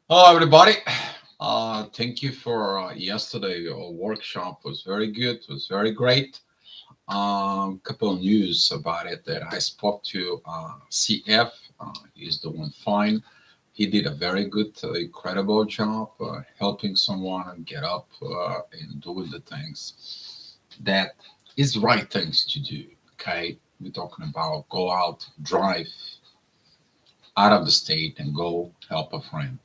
Hello, everybody. Thank you for yesterday. Your workshop was very good. Was very great. Couple of news about it that I spoke to CF. He's doing fine. He did a very good, incredible job helping someone get up and doing the things that is right things to do. Okay, we're talking about go out, drive out of the state, and go help a friend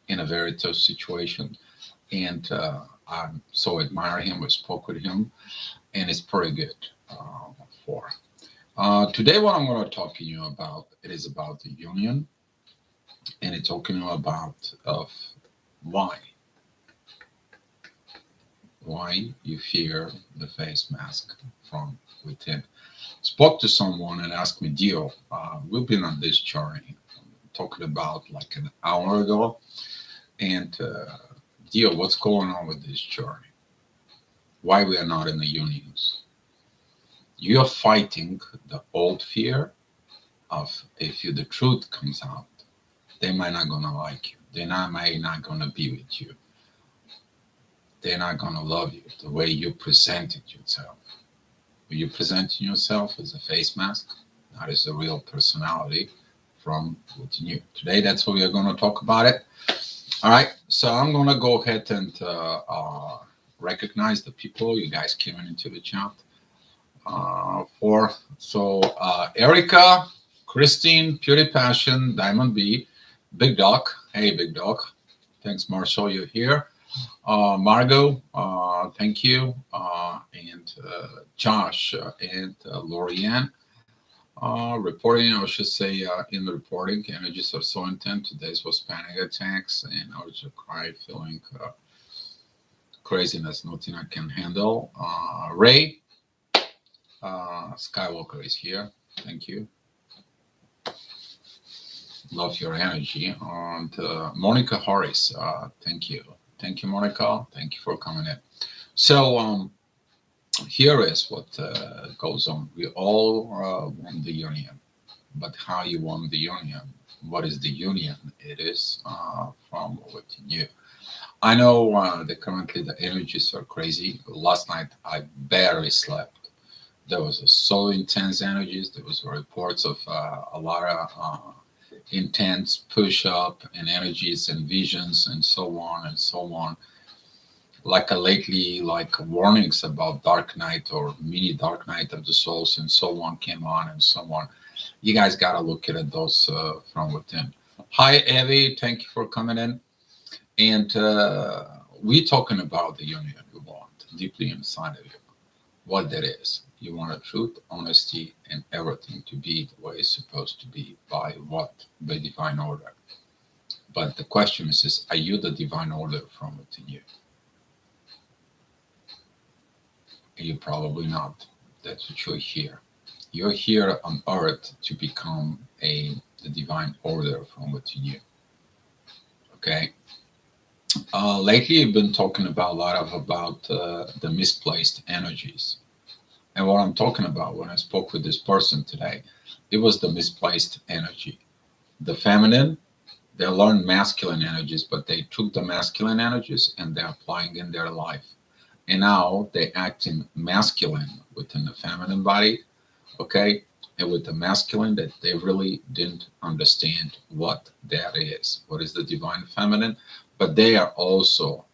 in a very tough situation. And I so admire him. I spoke with him, and it's pretty good. For today, what I'm going to talk to you about it is about the union, and it's talking about of why why you fear the face mask from within. Spoke to someone and asked me, Dio, we've been on this journey, talking about like an hour ago, and Dio, what's going on with this journey? Why we are not in the unions? You are fighting the old fear of if you the truth comes out, they might not gonna like you. Might not gonna be with you. They're not gonna love you the way you presented yourself. You presenting yourself as a face mask, not as a real personality from within you. Today, that's what we are gonna talk about it. All right, so I'm gonna go ahead and recognize the people you guys came into the chat for. So Erica, Christine, Purity Passion, Diamond B, Big Dog. Hey, Big Dog. Thanks, Marshall. You're here. Margot, thank you. And Josh and Lorianne. Reporting, I should say, in the reporting, energies are so intense. Today's was panic attacks, and I was just cry, feeling craziness, nothing I can handle. Ray, Skywalker is here. Thank you. Love your energy. And Monica Horace, thank you. Thank you, Monica. Thank you for coming in. So, here is what goes on. We all want the union, but how you want the union? What is the union? It is from within you. I know that currently the energies are crazy. Last night I barely slept. There was so intense energies. There was reports of a lot of intense push up and energies and visions and so on and so on. Like lately, like warnings about dark night or mini dark night of the souls and so on came on and so on. You guys got to look at those from within. Hi, Evie. Thank you for coming in. And we're talking about the union you want deeply inside of you. What that is. You want a truth, honesty, and everything to be the way it's supposed to be. By what? By divine order. But the question is are you the divine order from within you? You're probably not. That's what you're here. You're here on earth to become the divine order from within you. Okay. Lately, I've been talking about a lot of about the misplaced energies. And what I'm talking about when I spoke with this person today, it was the misplaced energy. The feminine, they learned masculine energies, but they took the masculine energies and they're applying in their life. And now they acting masculine within the feminine body, okay? And with the masculine that they really didn't understand what that is. What is the divine feminine? But they are also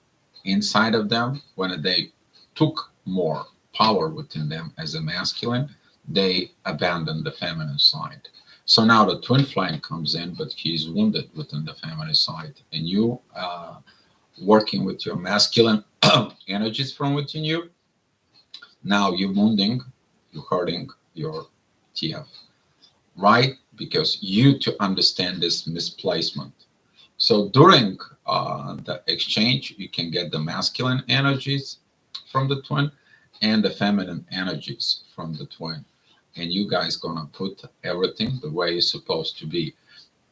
inside of them when they took more power within them as a masculine, they abandon the feminine side. So now the twin flame comes in, but he's wounded within the feminine side, and you working with your masculine energies from within you. Now you're wounding, you're hurting your TF, right? Because you to understand this misplacement. So during the exchange, you can get the masculine energies from the twin and the feminine energies from the twin. And you guys gonna put everything the way it's supposed to be.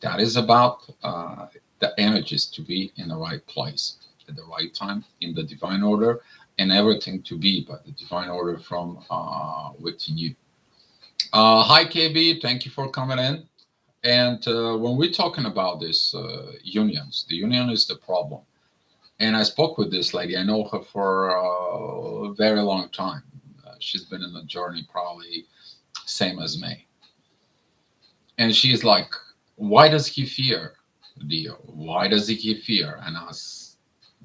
That is about the energies to be in the right place at the right time in the divine order, and everything to be by the divine order from within you. Hi KB, thank you for coming in. And when we're talking about this unions, the union is the problem. And I spoke with this lady. I know her for a very long time. She's been in the journey probably same as me. And she's like, why does he fear Dio? Why does he fear? And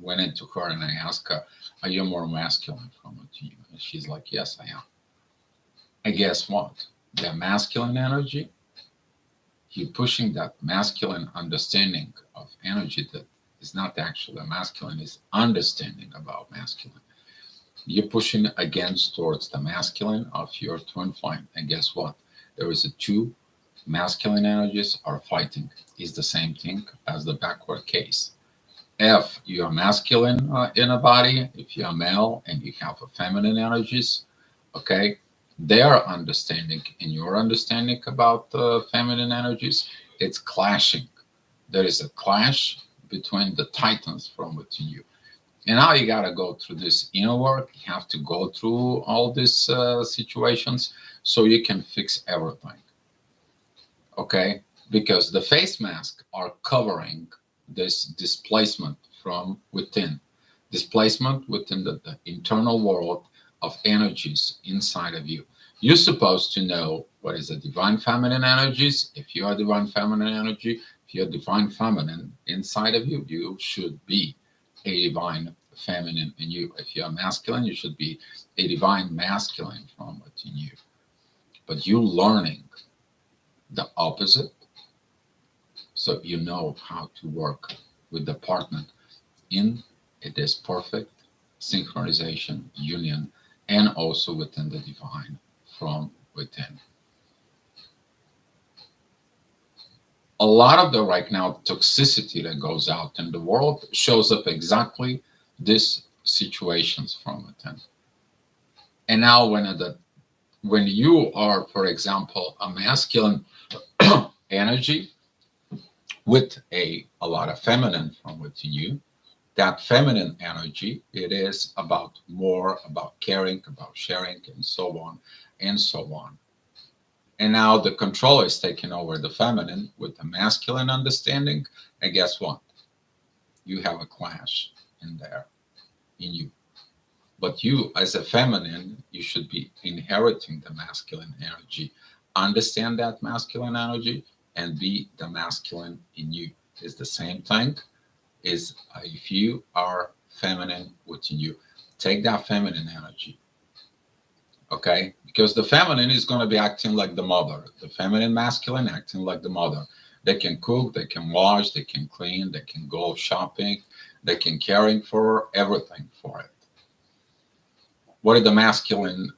went into her and I asked her, are you more masculine from it to you? And she's like, yes, I am. And guess what? The masculine energy, you're pushing that masculine understanding of energy that is not actually masculine, is understanding about masculine. You're pushing against towards the masculine of your twin flame. And guess what? There is a two masculine energies are fighting. Is the same thing as the backward case. If you're masculine in a body, if you're male and you have a feminine energies, okay, their understanding and your understanding about the feminine energies, it's clashing. There is a clash between the titans from within you. And now you got to go through this inner work. You have to go through all these situations so you can fix everything. Okay? Because the face masks are covering this displacement from within, displacement within the internal world of energies inside of you. You're supposed to know what is the divine feminine energies. If you are divine feminine energy, if you're divine feminine inside of you, you should be a divine feminine in you. If you're masculine, you should be a divine masculine from within you. But you learning the opposite, so you know how to work with the partner in this perfect synchronization union and also within the divine from within. A lot of the right now toxicity that goes out in the world shows up exactly these situations from within. And now when you are, for example, a masculine energy with a lot of feminine from within you, that feminine energy, it is about more about caring, about sharing, and so on and so on. And now the control is taking over the feminine with the masculine understanding. And guess what? You have a clash in there, in you. But you, as a feminine, you should be inheriting the masculine energy. Understand that masculine energy and be the masculine in you. It's the same thing. Is if you are feminine within you, take that feminine energy. Okay, because the feminine is going to be acting like the mother, the feminine masculine acting like the mother. They can cook, they can wash, they can clean, they can go shopping, they can caring for everything for it. What is the masculine,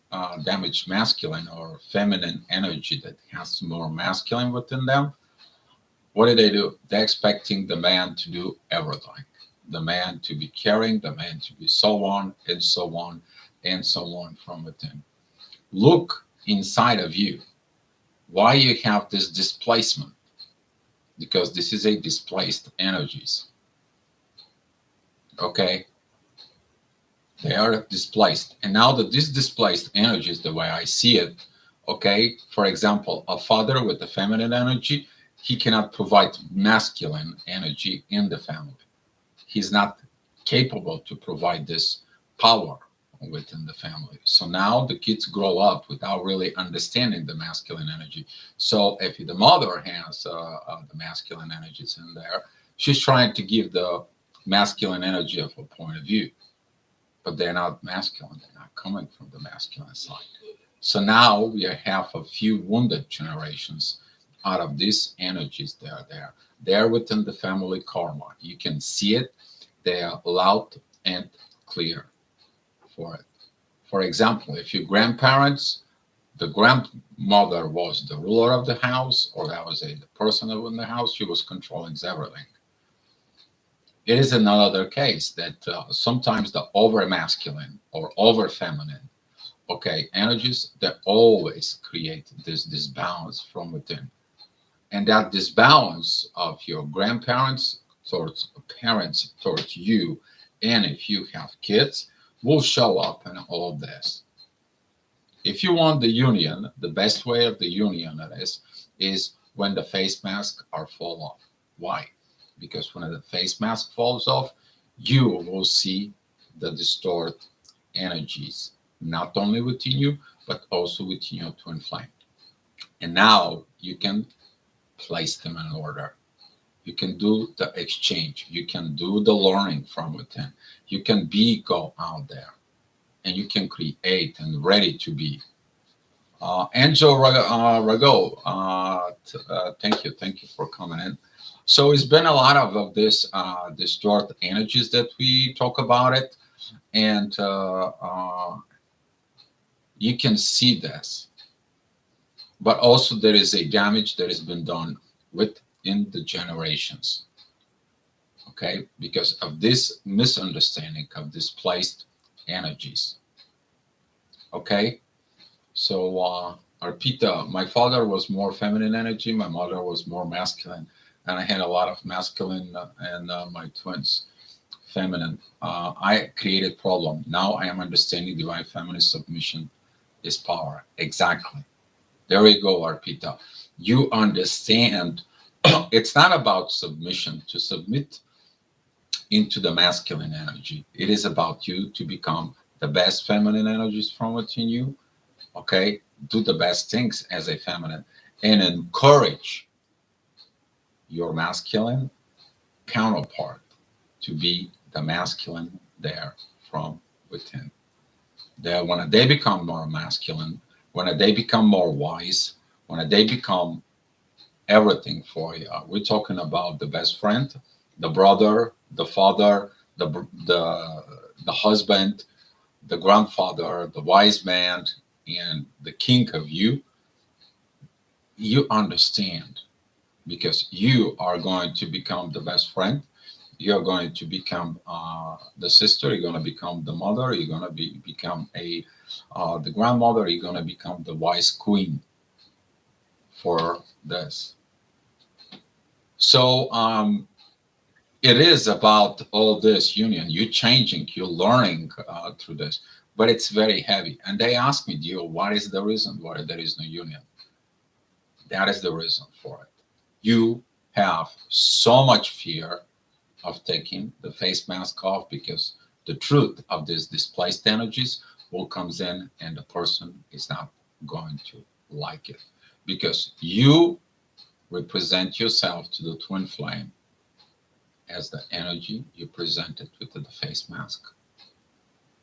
damaged masculine or feminine energy that has more masculine within them? What do? They're expecting the man to do everything, the man to be caring, the man to be so on and so on and so on from within. Look inside of you. Why you have this displacement? Because this is a displaced energies. Okay, they are displaced, and now that this displaced energies, the way I see it, okay, for example, a father with the feminine energy, he cannot provide masculine energy in the family. He's not capable to provide this power within the family. So now the kids grow up without really understanding the masculine energy. So if the mother has the masculine energies in there, she's trying to give the masculine energy of a point of view, but they're not masculine. They're not coming from the masculine side. So now we have a few wounded generations out of these energies that are there. They're within the family karma. You can see it. They are loud and clear for it. For example, if your grandparents, the grandmother was the ruler of the house, or that was the person in the house, she was controlling everything. It is another case that sometimes the over masculine or over feminine, okay, energies that always create this disbalance from within. And that disbalance of your grandparents towards parents towards you, and if you have kids, will show up in all of this. If you want the union, the best way of the union is when the face mask are fall off. Why? Because when the face mask falls off, you will see the distort energies, not only within you, but also within your twin flame. And now you can place them in order. You can do the exchange. You can do the learning from within. You can go out there and you can create and ready to be. Angel Rago, thank you for coming in. So it's been a lot of this distort energies that we talk about it, and you can see this, but also there is a damage that has been done within the generations. Okay, because of this misunderstanding of displaced energies. Okay, so Arpita, my father was more feminine energy, my mother was more masculine, and I had a lot of masculine and my twins feminine. I created problem. Now I am understanding divine feminine submission is power. Exactly. There we go, Arpita. You understand. It's not about submission. To submit into the masculine energy, it is about you to become the best feminine energies from within you. Okay, do the best things as a feminine and encourage your masculine counterpart to be the masculine there from within. That when they become more masculine, when they become more wise, when they become everything for you, we're talking about the best friend, the brother, the father, the husband, the grandfather, the wise man, and the king of you. You understand, because you are going to become the best friend, you're going to become the sister, you're going to become the mother, you're going to become the grandmother, you're going to become the wise queen for this. So it is about all this union. You're changing, you're learning through this, but it's very heavy. And they ask me, Dio, what is the reason why there is no union? That is the reason for it. You have so much fear of taking the face mask off, because the truth of these displaced energies will comes in and the person is not going to like it, because you represent yourself to the twin flame as the energy you presented with the face mask.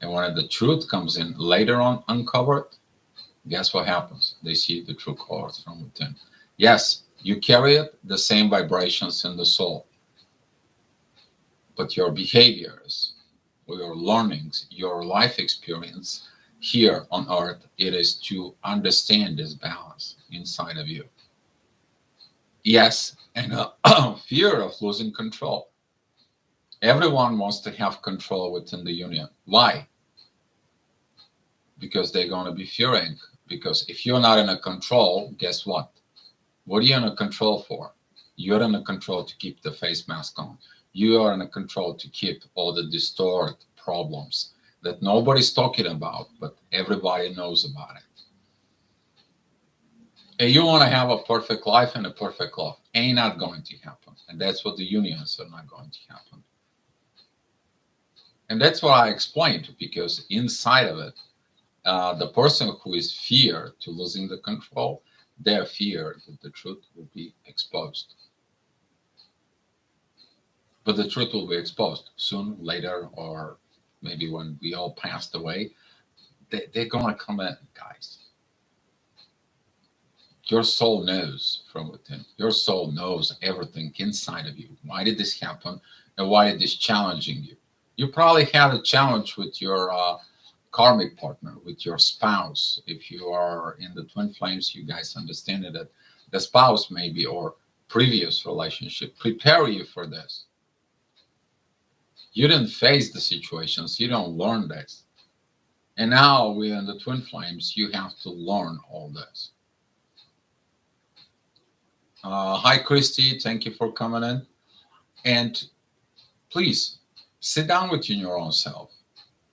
And when the truth comes in later on uncovered, guess what happens? They see the true colors from within. Yes, you carry it, the same vibrations in the soul, but your behaviors, your learnings, your life experience here on earth, it is to understand this balance inside of you. Yes, and fear of losing control. Everyone wants to have control within the union. Why? Because they're going to be fearing. Because if you're not in a control, guess what? What are you in a control for? You're in a control to keep the face mask on. You are in a control to keep all the distort problems that nobody's talking about, but everybody knows about it. And you want to have a perfect life and a perfect love. Ain't not going to happen. And that's what the unions are not going to happen. And that's what I explained, because inside of it, the person who is fear to losing the control, their fear that the truth will be exposed. But the truth will be exposed soon, later, or maybe when we all passed away. They're going to come in, guys. Your soul knows from within. Your soul knows everything inside of you. Why did this happen? And why did this challenging you? You probably had a challenge with your karmic partner, with your spouse. If you are in the twin flames, you guys understand that the spouse maybe, or previous relationship, prepare you for this. You didn't face the situations. You don't learn this. And now we're in the twin flames. You have to learn all this. Hi, Christy. Thank you for coming in. And please sit down with your own self.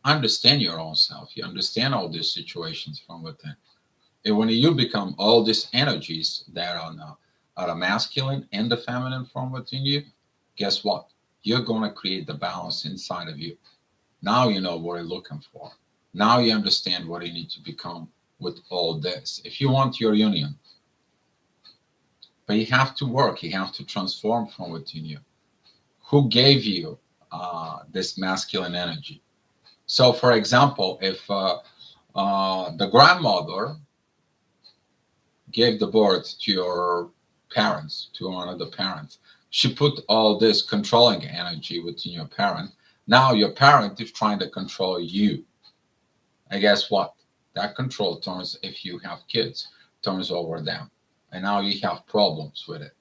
Understand your own self. You understand all these situations from within. And when you become all these energies that are are a masculine and the feminine from within you, guess what? You're going to create the balance inside of you. Now you know what you're looking for. Now you understand what you need to become with all this. If you want your union, but you have to work, you have to transform from within you. Who gave you this masculine energy? So, for example, if the grandmother gave the birth to your parents, to one of the parents, she put all this controlling energy within your parent. Now your parent is trying to control you. And guess what? That control turns, if you have kids, turns over them. And now you have problems with it.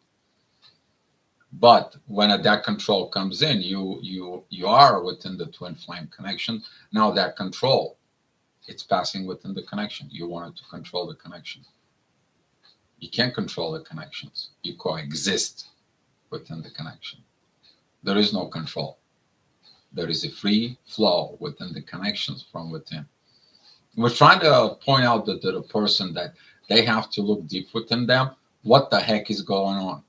But when that control comes in, you are within the twin flame connection. Now that control, it's passing within the connection. You wanted to control the connection. You can't control the connections. You coexist within the connection. There is no control. There is a free flow within the connections from within. We're trying to point out to the person that they have to look deep within them. What the heck is going on?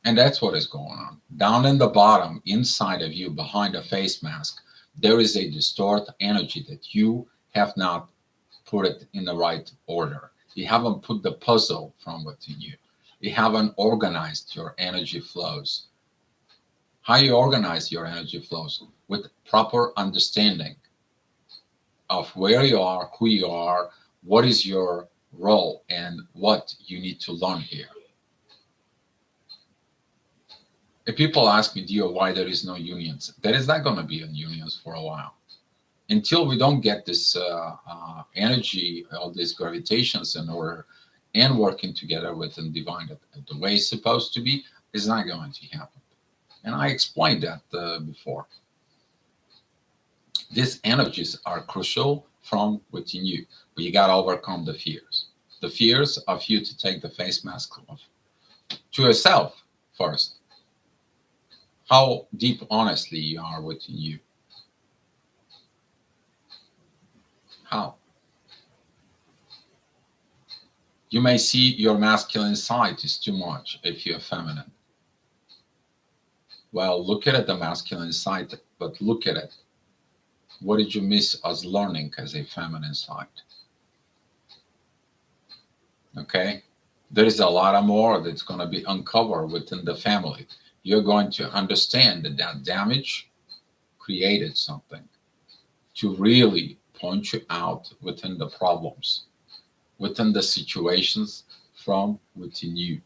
And that's what is going on. Down in the bottom, inside of you, behind a face mask, there is a distorted energy that you have not put it in the right order. You haven't put the puzzle from within you. You haven't organized your energy flows. How you organize your energy flows? With proper understanding of where you are, who you are, what is your role, and what you need to learn here. If people ask me, Dio, why there is no unions, there is not going to be unions for a while. Until we don't get this energy, all these gravitations in order, and working together within divine the way it's supposed to be, is not going to happen. And I explained that before. These energies are crucial from within you, but you got to overcome the fears. The fears of you to take the face mask off. To yourself first. How deep, honestly, you are within you. How? You may see your masculine side is too much if you're feminine. Well, look at it, the masculine side, but look at it. What did you miss as learning as a feminine side? Okay? There is a lot of more that's going to be uncovered within the family. You're going to understand that that damage created something to really point you out within the problems, within the situations from within you,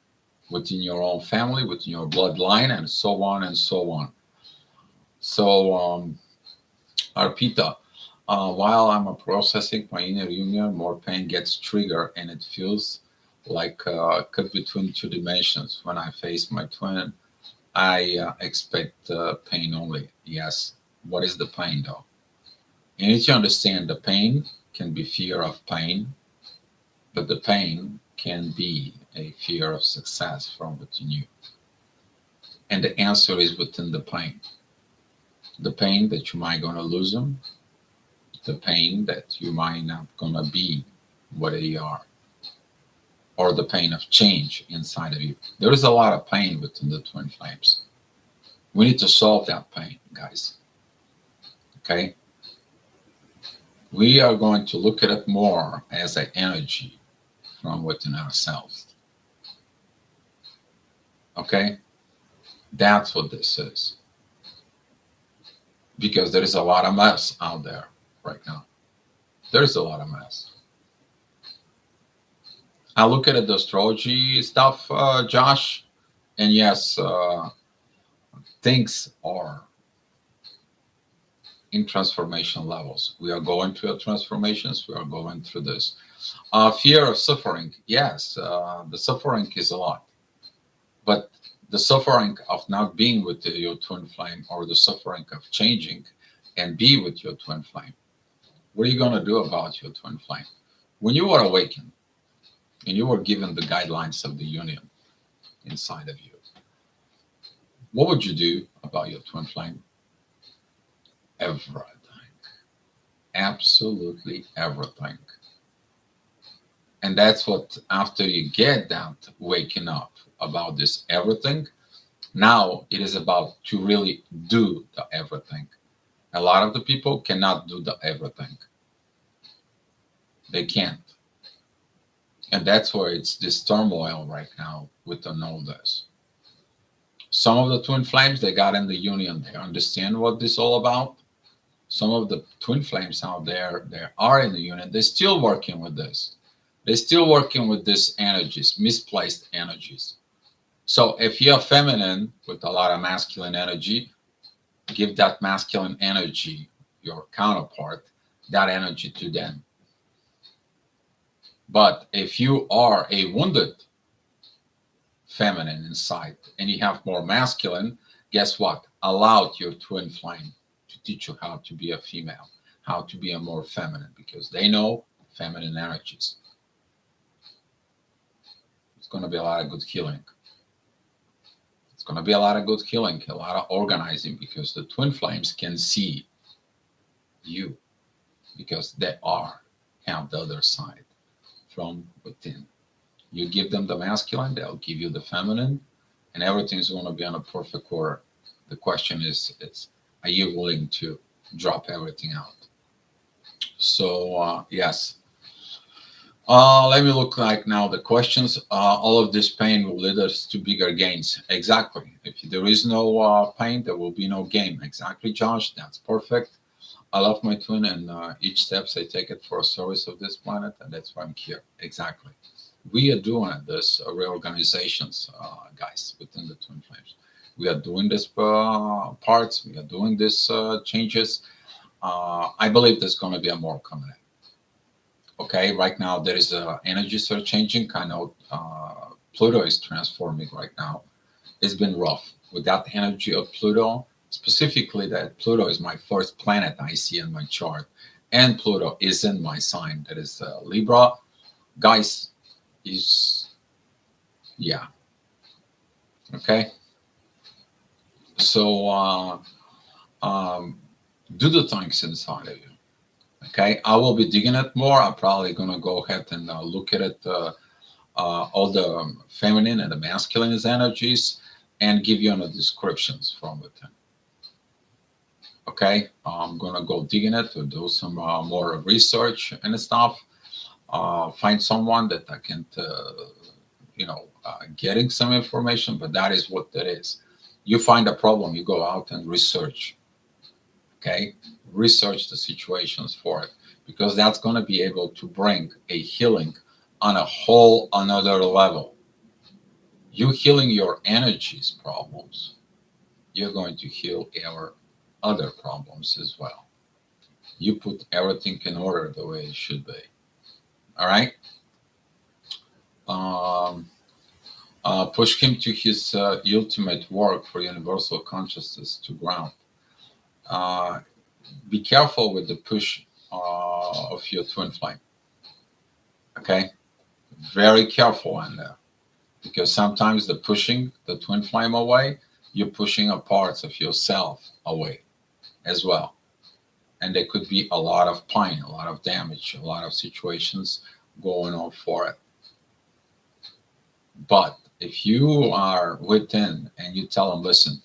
within your own family, within your bloodline, and so on and so on. So, Arpita, while I'm processing my inner union, more pain gets triggered and it feels like cut between two dimensions. When I face my twin, I expect pain only. Yes. What is the pain though? You need to understand the pain can be fear of pain, but the pain can be a fear of success from within you. And the answer is within the pain. The pain that you might gonna lose them, the pain that you might not gonna be what you are, or the pain of change inside of you. There is a lot of pain within the twin flames. We need to solve that pain, guys. Okay? We are going to look at it more as an energy from within ourselves. Okay? That's what this is. Because there is a lot of mess out there right now. There is a lot of mess. I look at the astrology stuff, Josh, and yes, things are in transformation levels. We are going through transformations. We are going through this. Fear of suffering. Yes, the suffering is a lot. But the suffering of not being with your twin flame, or the suffering of changing and be with your twin flame. What are you going to do about your twin flame? When you were awakened and you were given the guidelines of the union inside of you, what would you do about your twin flame? Everything. Absolutely everything. And that's what, after you get that waking up about this everything, now it is about to really do the everything. A lot of the people cannot do the everything. They can't. And that's where it's this turmoil right now with the nodes. Some of the twin flames, they got in the union. They understand what this is all about. Some of the twin flames out there, they are in the union. They're still working with this. They're still working with these energies, misplaced energies. So if you're feminine with a lot of masculine energy, give that masculine energy, your counterpart, that energy to them. But if you are a wounded feminine inside and you have more masculine, guess what? Allow your twin flame to teach you how to be a female, how to be a more feminine, because they know feminine energies. It's going to be a lot of good healing. It's going to be a lot of good healing, a lot of organizing, because the twin flames can see you, because they have the other side from within. You give them the masculine, they'll give you the feminine, and everything's going to be on a perfect order. The question is, are you willing to drop everything out? So, yes. Let me look like now the questions. All of this pain will lead us to bigger gains. Exactly. If there is no pain, there will be no gain. Exactly, Josh. That's perfect. I love my twin, and each steps I take it for a service of this planet, and that's why I'm here. Exactly. We are doing this reorganizations, guys, within the twin flames. We are doing this parts. We are doing this changes. I believe there's going to be a more coming in. Okay, right now there is energies are changing. Kind of Pluto is transforming right now. It's been rough with that energy of Pluto. Specifically, that Pluto is my first planet I see in my chart, and Pluto is in my sign. That is Libra, guys. Yeah. Okay. So do the things inside of you. Okay, I will be digging it more. I'm probably gonna go ahead and look at it, all the feminine and the masculine energies, and give you the descriptions from within. Okay, I'm gonna go dig in it to do some more research and stuff. Find someone that I can, getting some information. But that is what that is. You find a problem, you go out and research. Okay, research the situations for it, because that's going to be able to bring a healing on a whole another level. You healing your energies problems, you're going to heal our other problems as well. You put everything in order the way it should be. All right. Push him to his ultimate work for universal consciousness to ground. Be careful with the push of your twin flame. Okay, very careful on there, because sometimes the pushing the twin flame away, you're pushing a parts of yourself away as well, and there could be a lot of pain, a lot of damage, a lot of situations going on for it. But if you are within and you tell them, listen,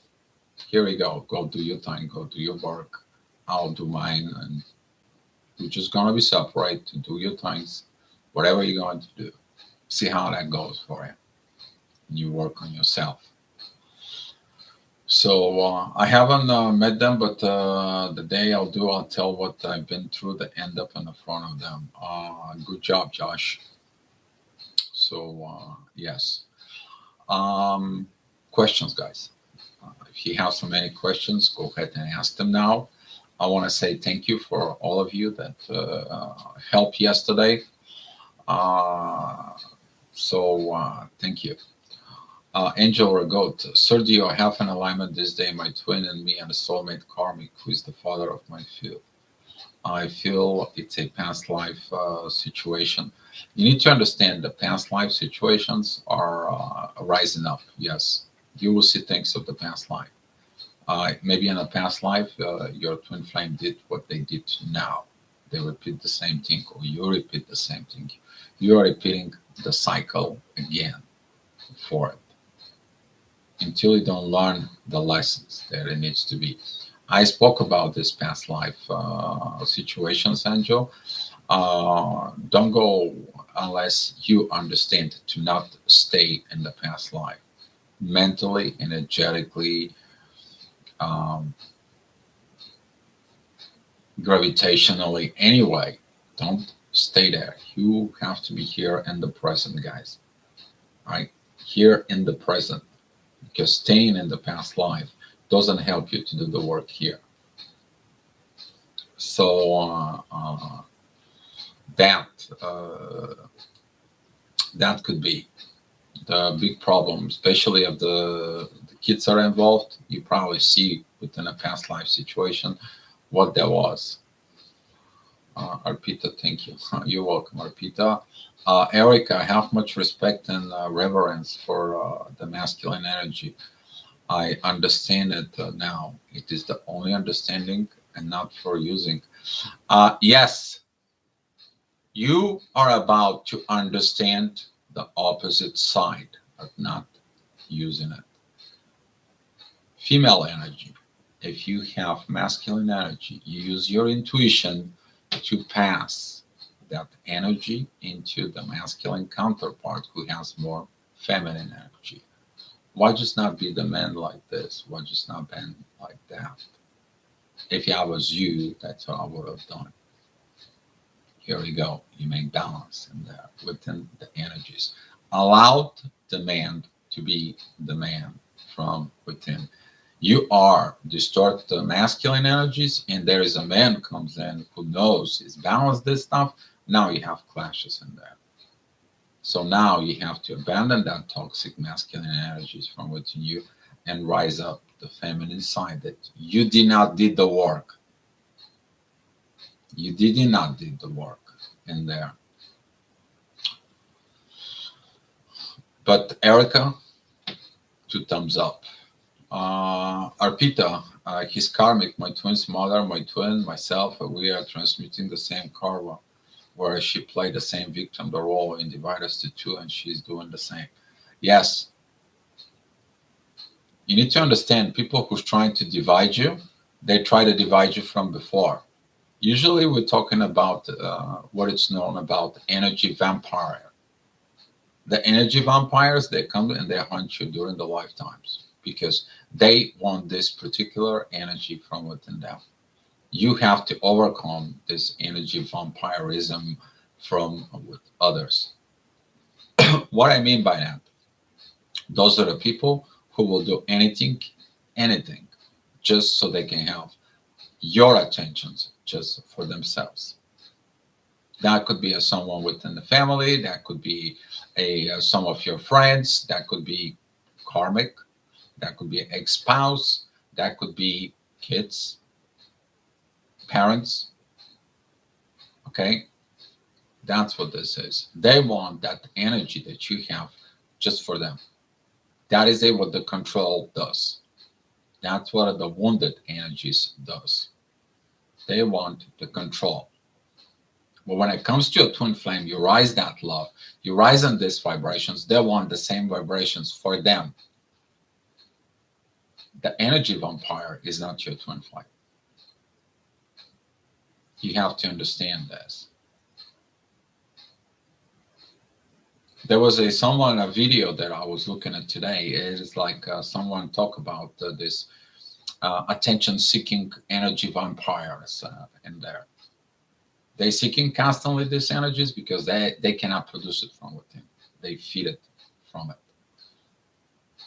here we go do your thing, go do your work, I'll do mine, and you're just going to be separate to do your things, whatever you're going to do. See how that goes for you. And you work on yourself. So I haven't met them, but the day I'll do, I'll tell what I've been through to end up in the front of them. Good job, Josh. So yes. Questions, guys. If you have so many questions, go ahead and ask them now. I want to say thank you for all of you that helped yesterday. Thank you. Angel or Goat, Sir, do you have an alignment this day? My twin and me and a soulmate karmic, who is the father of my field. I feel it's a past life situation. You need to understand the past life situations are rising up. Yes, you will see things of the past life. Maybe in a past life, your twin flame did what they did now. They repeat the same thing, or you repeat the same thing. You are repeating the cycle again for it until you don't learn the lessons that it needs to be. I spoke about this past life situations, Angel. Don't go unless you understand to not stay in the past life mentally, energetically, um, gravitationally, anyway. Don't stay there. You have to be here in the present, guys. Right? Here in the present. Because staying in the past life doesn't help you to do the work here. So that that could be the big problem, especially if the kids are involved. You probably see within a past life situation what that was. Arpita, thank you. You're welcome, Arpita. Erica, I have much respect and reverence for the masculine energy. I understand it now. It is the only understanding and not for using. Yes, you are about to understand the opposite side, but not using it. Female energy. If you have masculine energy, you use your intuition to pass that energy into the masculine counterpart who has more feminine energy. Why just not be the man like this? Why just not be like that? If I was you, that's what I would have done. Here we go. You make balance in there within the energies. Allow the man to be the man from within. You are distort the masculine energies, and there is a man comes in who knows is balanced this stuff. Now you have clashes in there. So now you have to abandon that toxic masculine energies from within you and rise up the feminine side that you did not did the work. You did not did the work in there. But Erica, 2 thumbs up. Arpita, his karmic, my twin's mother, my twin, myself, we are transmitting the same karma where she played the same victim the role and divide us to two, and she's doing the same. Yes, you need to understand people who's trying to divide you, they try to divide you from before. Usually we're talking about what it's known about energy vampire. The energy vampires, they come and they hunt you during the lifetimes because they want this particular energy from within them. You have to overcome this energy vampirism from with others. What I mean by that, those are the people who will do anything, anything, just so they can have your attentions just for themselves. That could be someone within the family, that could be some of your friends, that could be karmic, that could be ex-spouse, that could be kids, parents. Okay, that's what this is. They want that energy that you have just for them. That is what the control does. That's what the wounded energies does. They want the control. But when it comes to a twin flame, you rise that love, you rise on these vibrations. They want the same vibrations for them. The energy vampire is not your twin flame. You have to understand this. There was a video that I was looking at today. It is like someone talk about this attention-seeking energy vampires in there. They seeking constantly these energies because they cannot produce it from within. They feed it from it.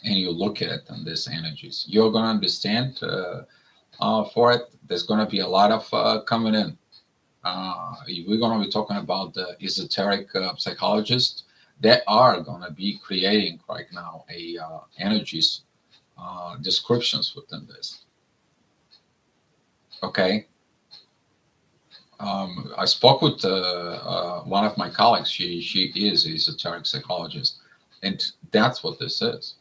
And you look at it and these energies. You're going to understand for it. There's going to be a lot of coming in. We're going to be talking about the esoteric psychologists. They are going to be creating right now energies descriptions within this. Okay. I spoke with one of my colleagues. She is a esoteric psychologist, and that's what this is.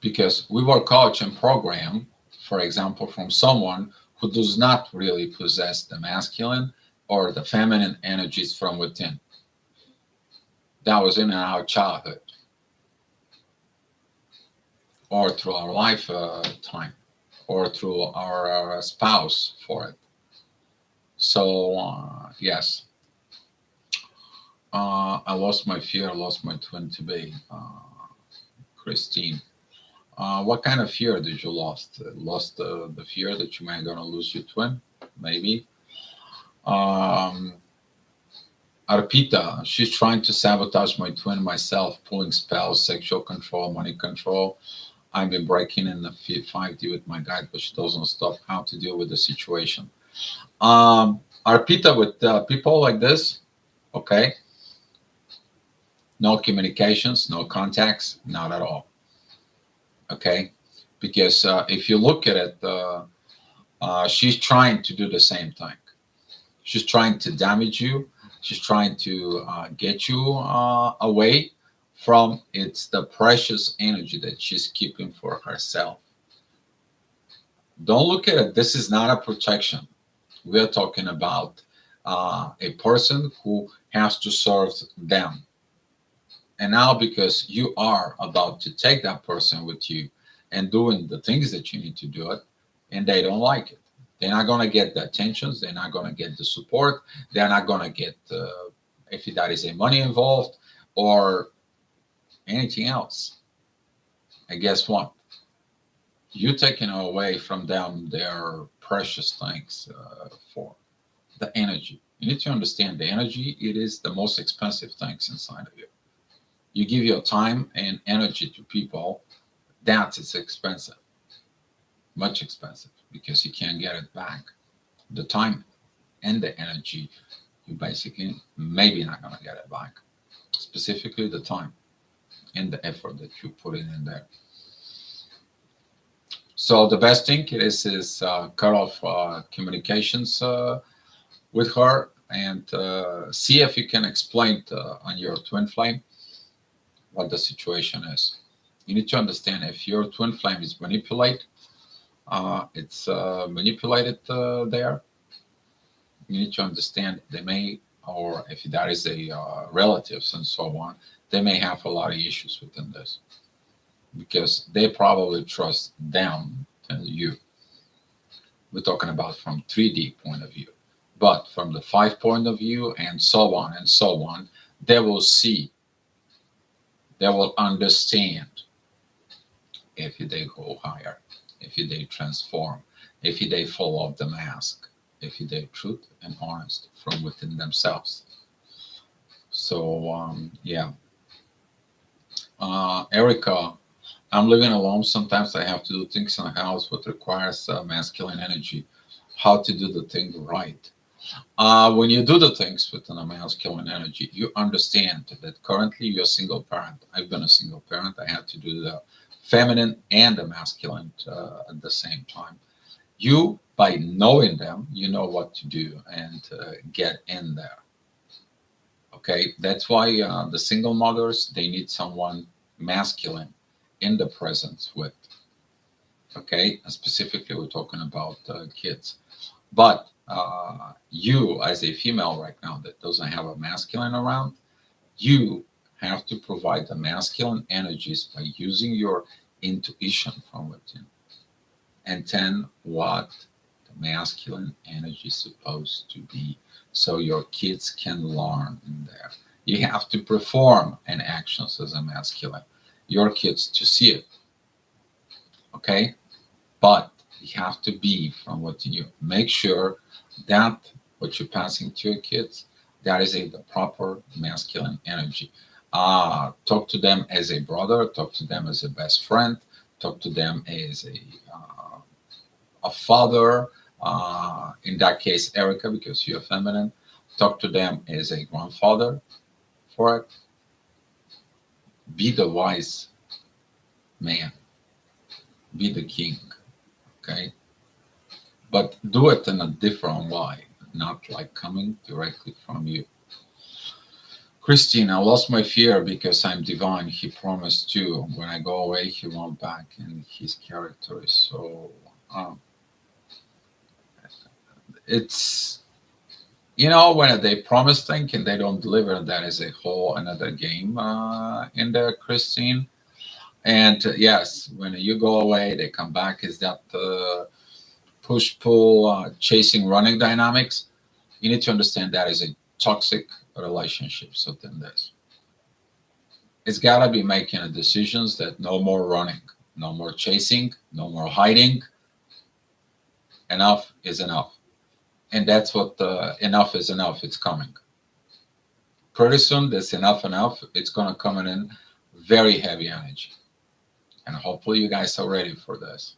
Because we were coached and programmed, for example, from someone who does not really possess the masculine or the feminine energies from within. That was in our childhood or through our lifetime or through our spouse for it. So, yes, I lost my fear, I lost my twin to be, Christine. What kind of fear did you lost? Lost the fear that you might gonna lose your twin, maybe. Um, Arpita, she's trying to sabotage my twin myself, pulling spells, sexual control, money control. I've been breaking in the 5D with my guide, but she doesn't stop. How to deal with the situation? Arpita, with people like this, okay, no communications, no contacts, not at all, okay, because if you look at it, she's trying to do the same thing. She's trying to damage you. She's trying to get you away from it's the precious energy that she's keeping for herself. Don't look at it. This is not a protection. We are talking about a person who has to serve them. And now, because you are about to take that person with you and doing the things that you need to do it, and they don't like it, they're not going to get the attentions, they're not going to get the support, they're not going to get, if that is a money involved or anything else. And guess what? You taking away from them their precious things for the energy. You need to understand the energy, it is the most expensive things inside of you. You give your time and energy to people, that is expensive, much expensive, because you can't get it back. The time and the energy, you basically maybe not going to get it back. Specifically, the time and the effort that you put in there. So the best thing is cut off communications with her and see if you can explain on your twin flame what the situation is. You need to understand if your twin flame is it's manipulated there. You need to understand they may, or if that is a relatives and so on, they may have a lot of issues within this because they probably trust them and you. We're talking about from 3D point of view, but from the 5 point of view and so on and so on, they will see, they will understand if they go higher, if they transform, if they fall off the mask, if they truth and honest from within themselves. So yeah, Erica, I'm living alone. Sometimes I have to do things in the house what requires masculine energy. How to do the thing right? When you do the things within a masculine energy, you understand that currently you're a single parent. I've been a single parent. I had to do the feminine and the masculine at the same time. You, by knowing them, you know what to do and get in there. Okay, that's why the single mothers they need someone masculine in the presence with. Okay, and specifically we're talking about kids. But you, as a female right now that doesn't have a masculine around, you have to provide the masculine energies by using your intuition from within. And then what the masculine energy is supposed to be so your kids can learn in there. You have to perform an actions as a masculine. Your kids to see it. Okay? But you have to be from within you. Make sure that what you're passing to your kids, that is the proper masculine energy. Talk to them as a brother, talk to them as a best friend, talk to them as a father, in that case, Erica, because you're feminine, talk to them as a grandfather for it. Be the wise man, be the king, okay? But do it in a different way, not like coming directly from you. Christine, I lost my fear because I'm divine. He promised to. When I go away, he won't back, and his character is so. It's, you know, when they promise things and they don't deliver, that is a whole another game in there, Christine. And yes, when you go away, they come back. Is that push pull, chasing, running dynamics? You need to understand that is a toxic relationship. So then this, it's got to be making a decisions that no more running, no more chasing, no more hiding. Enough is enough, and that's what enough is enough. It's coming pretty soon. This enough. It's gonna come in very heavy energy, and hopefully you guys are ready for this.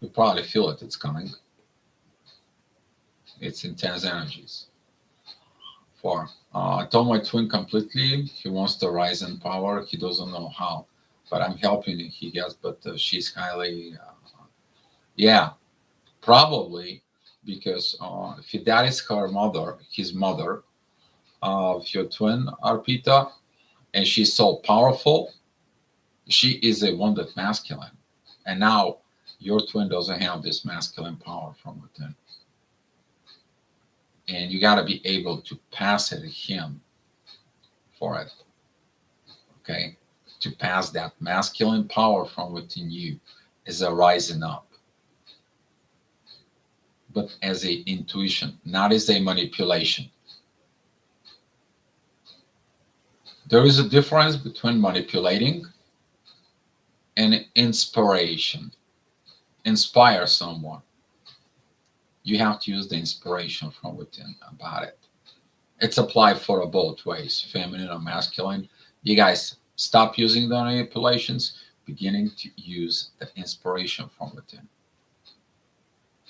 You probably feel it. It's coming. It's intense energies. For I told my twin completely. He wants to rise in power. He doesn't know how, but I'm helping him. He gets, but she's highly, yeah, probably because if that is her mother, his mother, of your twin Arpita, and she's so powerful. She is a wounded masculine, and now your twin doesn't have this masculine power from within, and you got to be able to pass it to him for it. Okay, to pass that masculine power from within you is a rising up, but as a intuition, not as a manipulation. There is a difference between manipulating and inspiration. Inspire someone. You have to use the inspiration from within about it. It's applied for both ways, feminine or masculine. You guys stop using the manipulations, beginning to use the inspiration from within.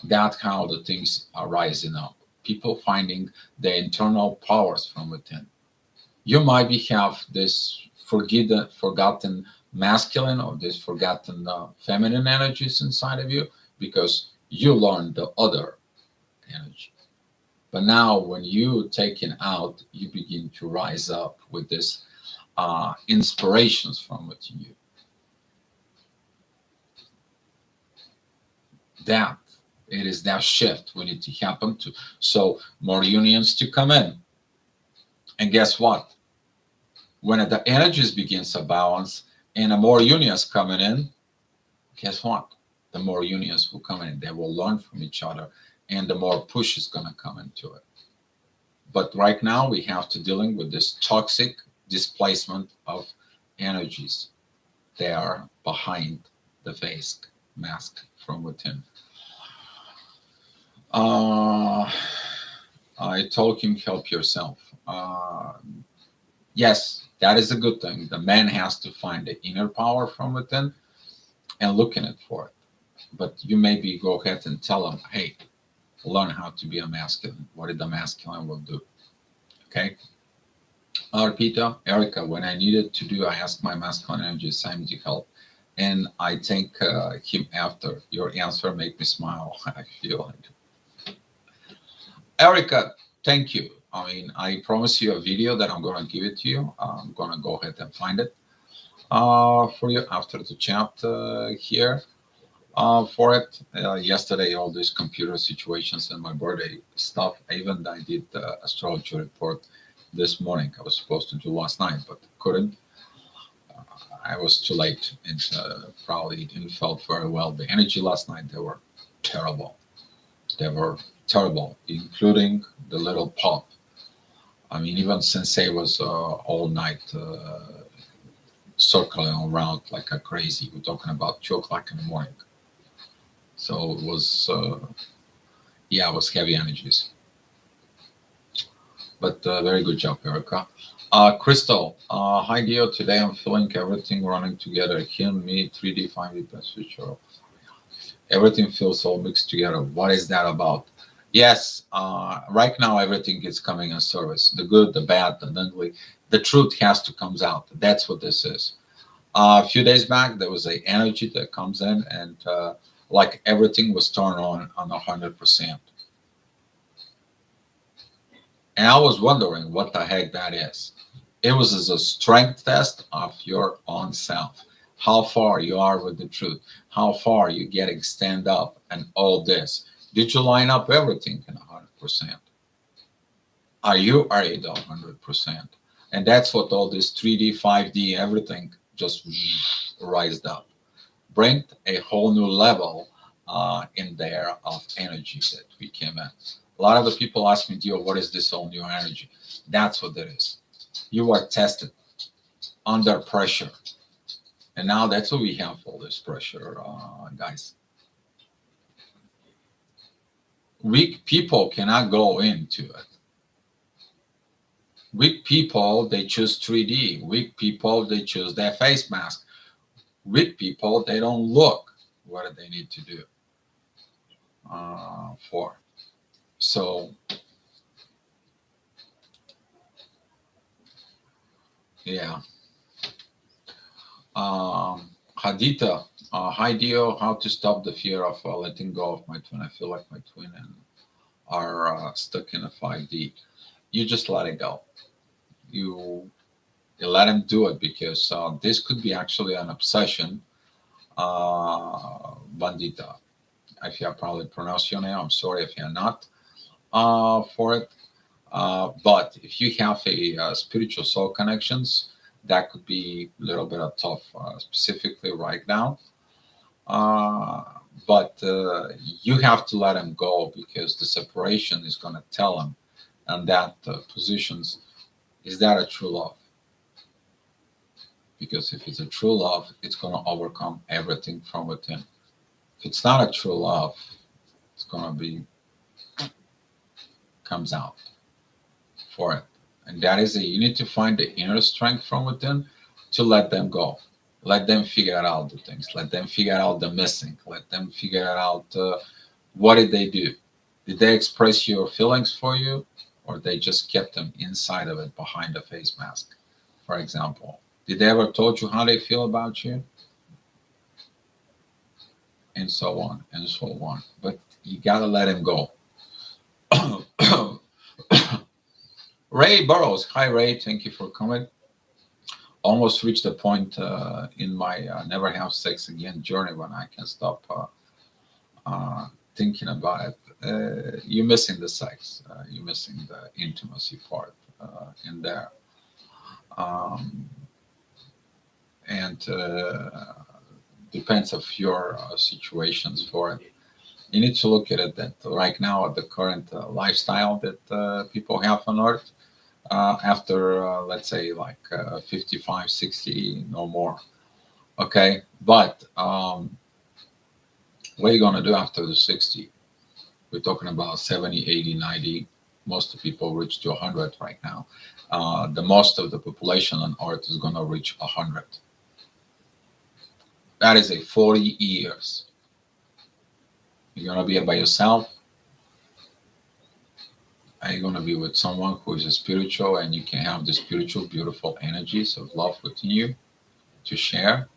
That's how the things are rising up. People finding the internal powers from within. You might be have this forgotten masculine or this forgotten feminine energies inside of you because you learned the other energy. But now, when you taken out, you begin to rise up with this inspirations from within you. That it is that shift we need to happen to. So more unions to come in, and guess what? When the energies begins to balance and the more unions coming in, guess what? The more unions will come in. They will learn from each other, and the more push is going to come into it. But right now, we have to dealing with this toxic displacement of energies. They are behind the face mask from within. Uh, I told him, help yourself. Yes, that is a good thing. The man has to find the inner power from within and look in it for it. But you maybe go ahead and tell him, hey, learn how to be a masculine. What did the masculine will do? Okay. Arpita, Erica, when I needed to do, I asked my masculine energy Simon to help. And I thank him after. Your answer make me smile. I feel it. Erica, thank you. I mean, I promise you a video that I'm going to give it to you. I'm going to go ahead and find it for you after the chat here for it. Yesterday, all these computer situations and my birthday stuff. Even I did the astrology report this morning. I was supposed to do last night, but couldn't. I was too late and probably didn't felt very well. The energy last night, they were terrible. They were terrible, including the little pop. I mean, even Sensei was all night circling around like a crazy. We're talking about 2 o'clock in the morning. So it was, yeah, it was heavy energies. But very good job, Erica. Crystal, hi Dio. Today I'm feeling everything running together. Him, me, 3D, 5D, best future. Everything feels all mixed together. What is that about? Yes, right now everything is coming in service. The good, the bad, the ugly. The truth has to comes out. That's what this is. A few days back, there was a energy that comes in, and like everything was turned on 100%. And I was wondering what the heck that is. It was as a strength test of your own self. How far you are with the truth. How far you getting stand up and all this. Did you line up everything in 100%? Are you are at 100%? And that's what all this 3D, 5D, everything just rised up. Bring a whole new level in there of energy that we came in. A lot of the people ask me, Dio, what is this all new energy? That's what it is. You are tested under pressure. And now that's what we have all this pressure, guys. Weak people cannot go into it. Weak people, they choose 3D. Weak people, they choose their face mask. Weak people, they don't look what they need to do for. So, yeah. Hadita, hi Dio, how to stop the fear of letting go of my twin? I feel like my twin and are stuck in a 5D. You just let it go. You let him do it because this could be actually an obsession. Bandita, if you probably pronounced your name, I'm sorry if you're not for it. But if you have a spiritual soul connections, that could be a little bit of tough, specifically right now. Uh, but you have to let him go because the separation is going to tell him, and that positions is that a true love? Because if it's a true love, it's going to overcome everything from within. If it's not a true love, it's going to be comes out for it. And that is you need to find the inner strength from within to let them go. Let them figure out the things. Let them figure out the missing. Let them figure out what did they do. Did they express your feelings for you, or they just kept them inside of it behind a face mask, for example? Did they ever told you how they feel about you? And so on and so on. But you gotta let him go. Ray Burrows. Hi, Ray. Thank you for coming. Almost reached the point in my never have sex again journey when I can stop thinking about it. You're missing the sex. You're missing the intimacy part in there. Um, and depends of your situations for it. You need to look at it that right now at the current lifestyle that people have on earth after let's say like 55 60 no more, okay, but what are you going to do after the 60? We're talking about 70 80 90. Most of the people reach to 100 right now. The most of the population on earth is going to reach 100. That is a 40 years. You're going to be by yourself. Are you going to be with someone who is a spiritual and you can have the spiritual, beautiful energies of love within you to share?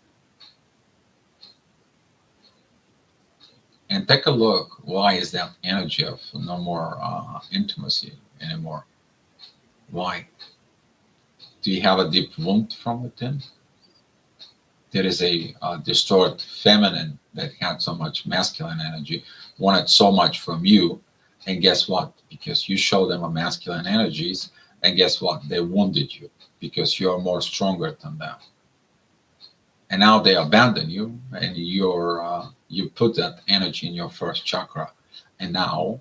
And take a look. Why is that energy of no more intimacy anymore? Why? Do you have a deep wound from within? There is a distorted feminine that had so much masculine energy, wanted so much from you. And guess what? Because you show them a masculine energies, and guess what? They wounded you because you're more stronger than them. And now they abandon you, and you put that energy in your first chakra, and now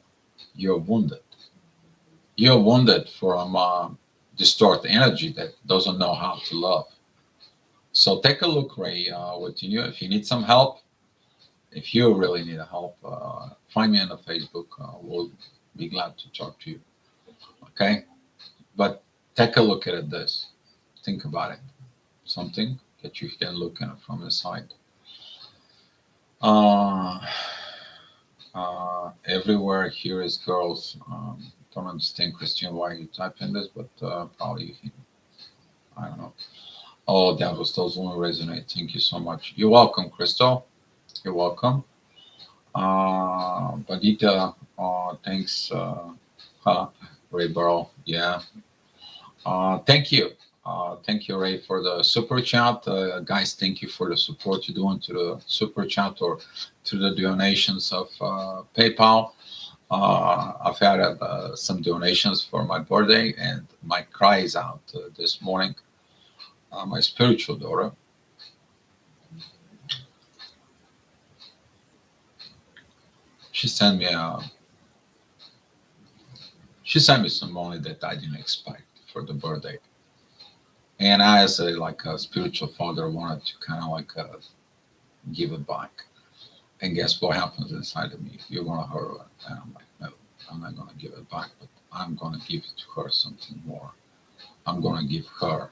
you're wounded. You're wounded from distorted energy that doesn't know how to love. So take a look, Ray, within you. If you need some help, if you really need help, find me on the Facebook. We'll be glad to talk to you. Okay, but take a look at this. Think about it. Something that you can look at from inside. Uh, everywhere here is girls. Don't understand, Christian, why you type in this, but probably you can. I don't know. Oh, that was those only resonate. Thank you so much. You're welcome, Crystal. You're welcome. Badita, thanks. Ray Burrow, yeah. Thank you. Thank you, Ray, for the super chat. Guys, thank you for the support you're doing to the super chat or to the donations of PayPal. I've had some donations for my birthday, and my cries out this morning. My spiritual daughter, she sent me some money that I didn't expect for the birthday, and I, as a spiritual father, wanted to kind of give it back. And guess what happens inside of me? You're gonna hurt her, and I'm like, no, I'm not gonna give it back, but I'm gonna give to her something more. I'm gonna give her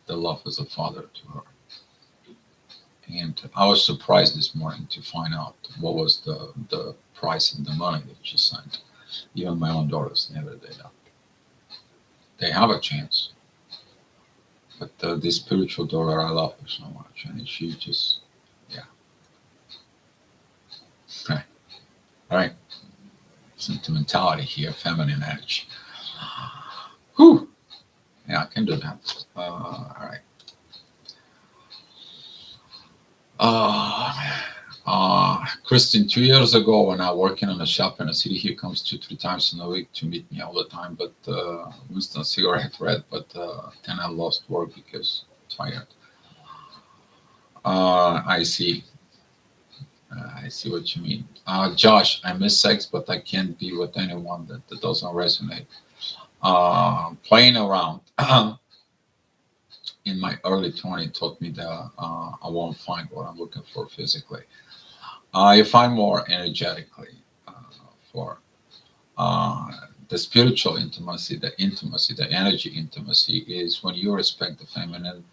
the love as a father to her. And I was surprised this morning to find out what was the price of the money that she sent. Even my own daughters never did that. They have a chance, but this spiritual daughter, I love her so much, and she just, yeah. Right. All right. Sentimentality here, feminine energy. Whew. Yeah, I can do that. All right. Kristen, 2 years ago when I was working in a shop in a city, he comes 2, 3 times in a week to meet me all the time. But Winston cigarette red, but then I lost work because tired. I see. I see what you mean. Josh, I miss sex, but I can't be with anyone that doesn't resonate. Playing around in my early 20s taught me that I won't find what I'm looking for physically. You find more energetically for the spiritual intimacy, the energy intimacy is when you respect the feminine.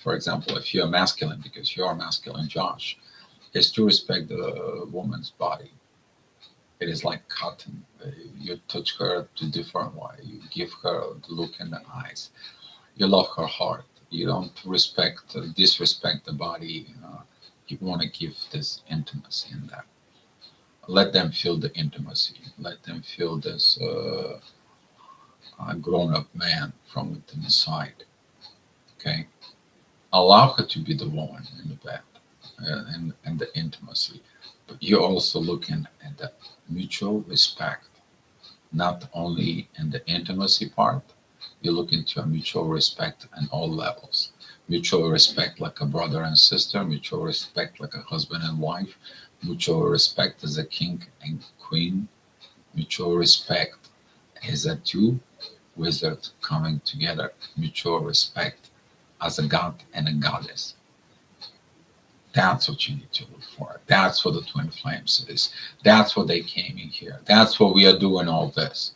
For example, if you're masculine, because you're masculine, Josh, is to respect the woman's body. It is like cotton. You touch her to different way. You give her the look in the eyes. You love her heart. You don't disrespect the body. You want to give this intimacy in that. Let them feel the intimacy. Let them feel this grown-up man from within inside. Okay, allow her to be the woman in the bed and the intimacy, but you're also looking at the mutual respect, not only in the intimacy part. You look into a mutual respect on all levels. Mutual respect like a brother and sister, mutual respect like a husband and wife, mutual respect as a king and queen, mutual respect as a two wizards coming together, mutual respect as a god and a goddess. That's what you need to look for. That's what the twin flames is. That's what they came in here. That's what we are doing all this.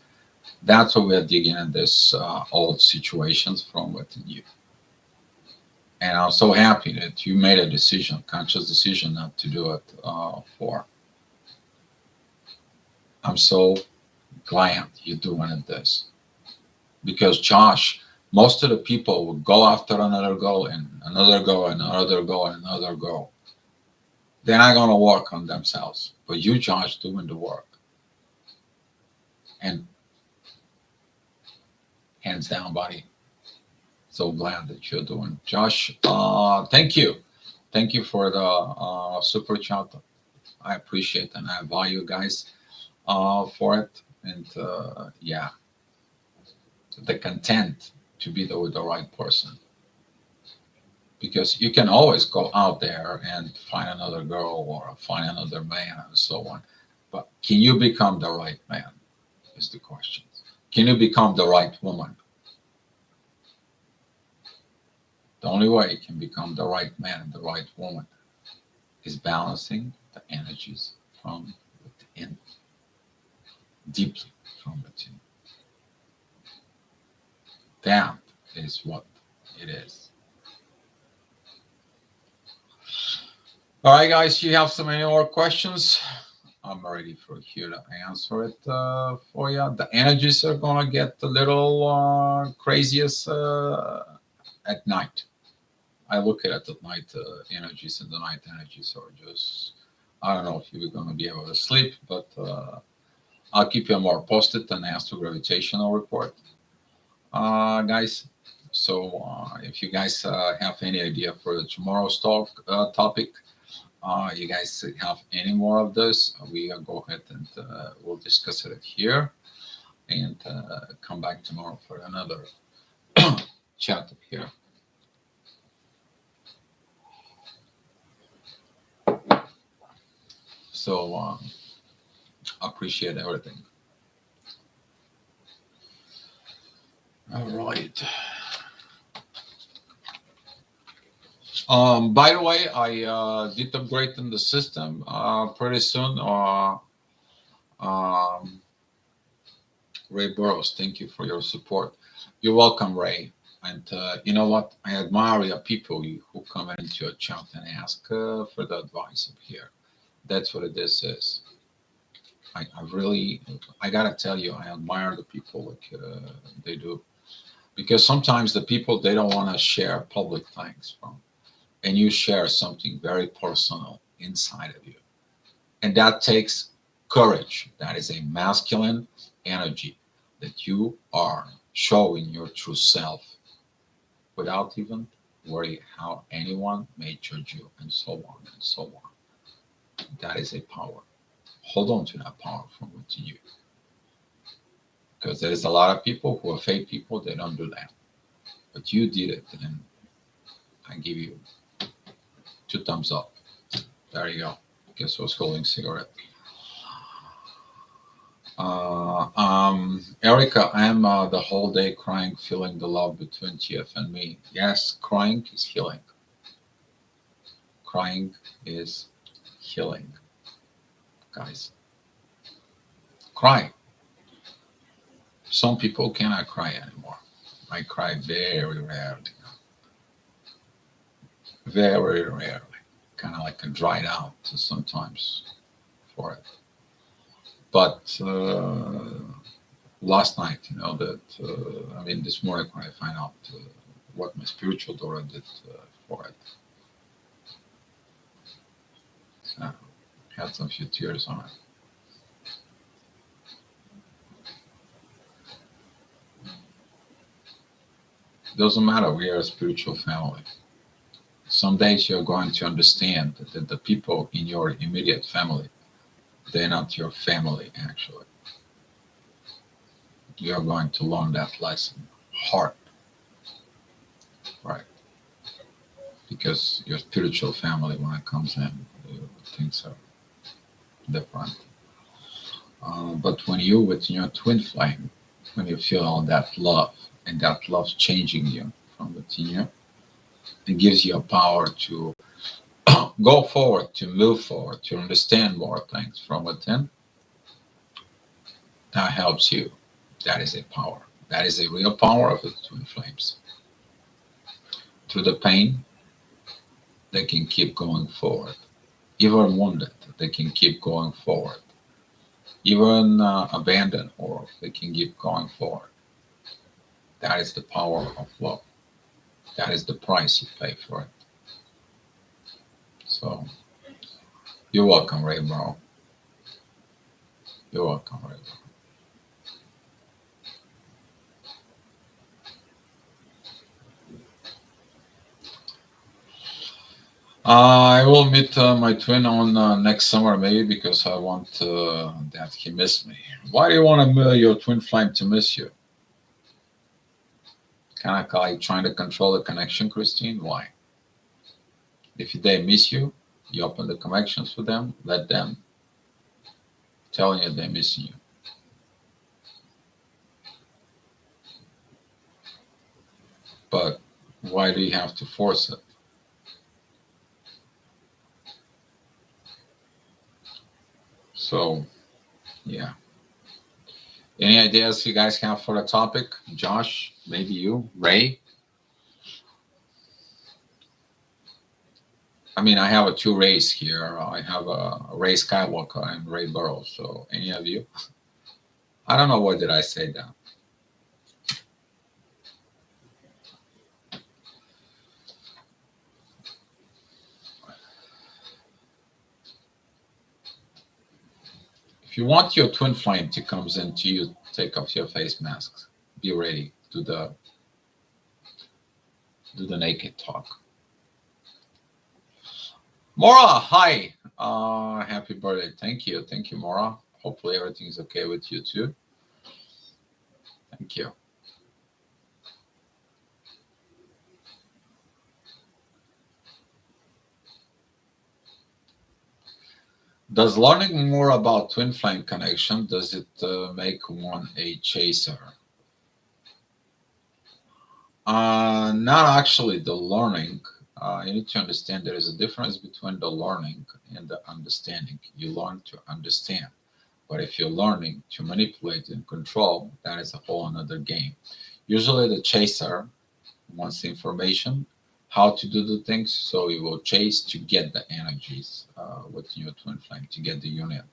That's what we are digging in this old situations from within you. And I'm so happy that you made a decision, conscious decision not to do it for. I'm so glad you're doing this. Because Josh, most of the people will go after another goal and another goal and another goal and another goal. They're not going to work on themselves. But you, Josh, doing the work. And hands down, buddy. So glad that you're doing. Josh, thank you. Thank you for the super chat. I appreciate and I value guys for it. And yeah, the content to be with the right person. Because you can always go out there and find another girl or find another man and so on. But can you become the right man is the question. Can you become the right woman? The only way you can become the right man and the right woman is balancing the energies from within, deeply from within. That is what it is. All right, guys, you have some any more questions? I'm ready for here to answer it for you. The energies are gonna get a little craziest at night. I look at it at night. Energies and the night energies are just. I don't know if you're gonna be able to sleep, but I'll keep you more posted on the astro gravitational report, guys. So if you guys have any idea for the tomorrow's topic, you guys have any more of this, we go ahead and we'll discuss it here and come back tomorrow for another chat up here. So appreciate everything. All right. By the way, I did upgrade in the system pretty soon. Um, Ray Burrows, thank you for your support. You're welcome, Ray. And you know what? I admire people who come into a chat and ask for the advice up here. That's what this is. I really, I gotta tell you, I admire the people like they do, because sometimes the people they don't want to share public things from, and you share something very personal inside of you, and that takes courage. That is a masculine energy that you are showing your true self without even worry how anyone may judge you and so on and so on. That is a power. Hold on to that power from within you, because there's a lot of people who are fake people. They don't do that, but you did it, and I give you 2 thumbs up. There you go. Guess who's holding cigarette? Erica, I'm the whole day crying, feeling the love between TF and me. Yes, crying is healing. Crying is healing, guys. Cry. Some people cannot cry anymore. I cry very rarely. Very rarely. Kind of like a dried out sometimes for it. But last night, you know, that, I mean, this morning when I find out what my spiritual daughter did for it, had some few tears on it. Doesn't matter, we are a spiritual family. Some days you're going to understand that the people in your immediate family, they're not your family actually. You're going to learn that lesson hard, right? Because your spiritual family, when it comes in, things are different. But when you with your twin flame, when you feel all that love, and that love changing you from within you, it gives you a power to go forward, to move forward, to understand more things from within. That helps you. That is a power. That is a real power of the twin flames. Through the pain, they can keep going forward. Even wounded, they can keep going forward. Even abandoned, or they can keep going forward. That is the power of love. That is the price you pay for it. So, you're welcome, Ray Bro. You're welcome, Ray Bro. I will meet my twin on next summer, maybe, because I want that he miss me. Why do you want your twin flame to miss you? Kind of like trying to control the connection, Christine? Why? If they miss you, you open the connections for them, let them tell you they're missing you. But why do you have to force it? So, yeah. Any ideas you guys have for the topic? Josh, maybe you, Ray? I mean, I have 2 Rays here. I have a Ray Skywalker and Ray Burrows. So, any of you? I don't know what did I say that. If you want your twin flame to comes into you, take off your face masks. Be ready. Do the naked talk. Mora, hi. Happy birthday. Thank you, Mora. Hopefully everything's okay with you too. Thank you. Does learning more about twin flame connection, does it make one a chaser? Not actually the learning. You need to understand there is a difference between the learning and the understanding. You learn to understand. But if you're learning to manipulate and control, that is a whole another game. Usually the chaser wants the information, how to do the things, so you will chase to get the energies with your twin flame, to get the union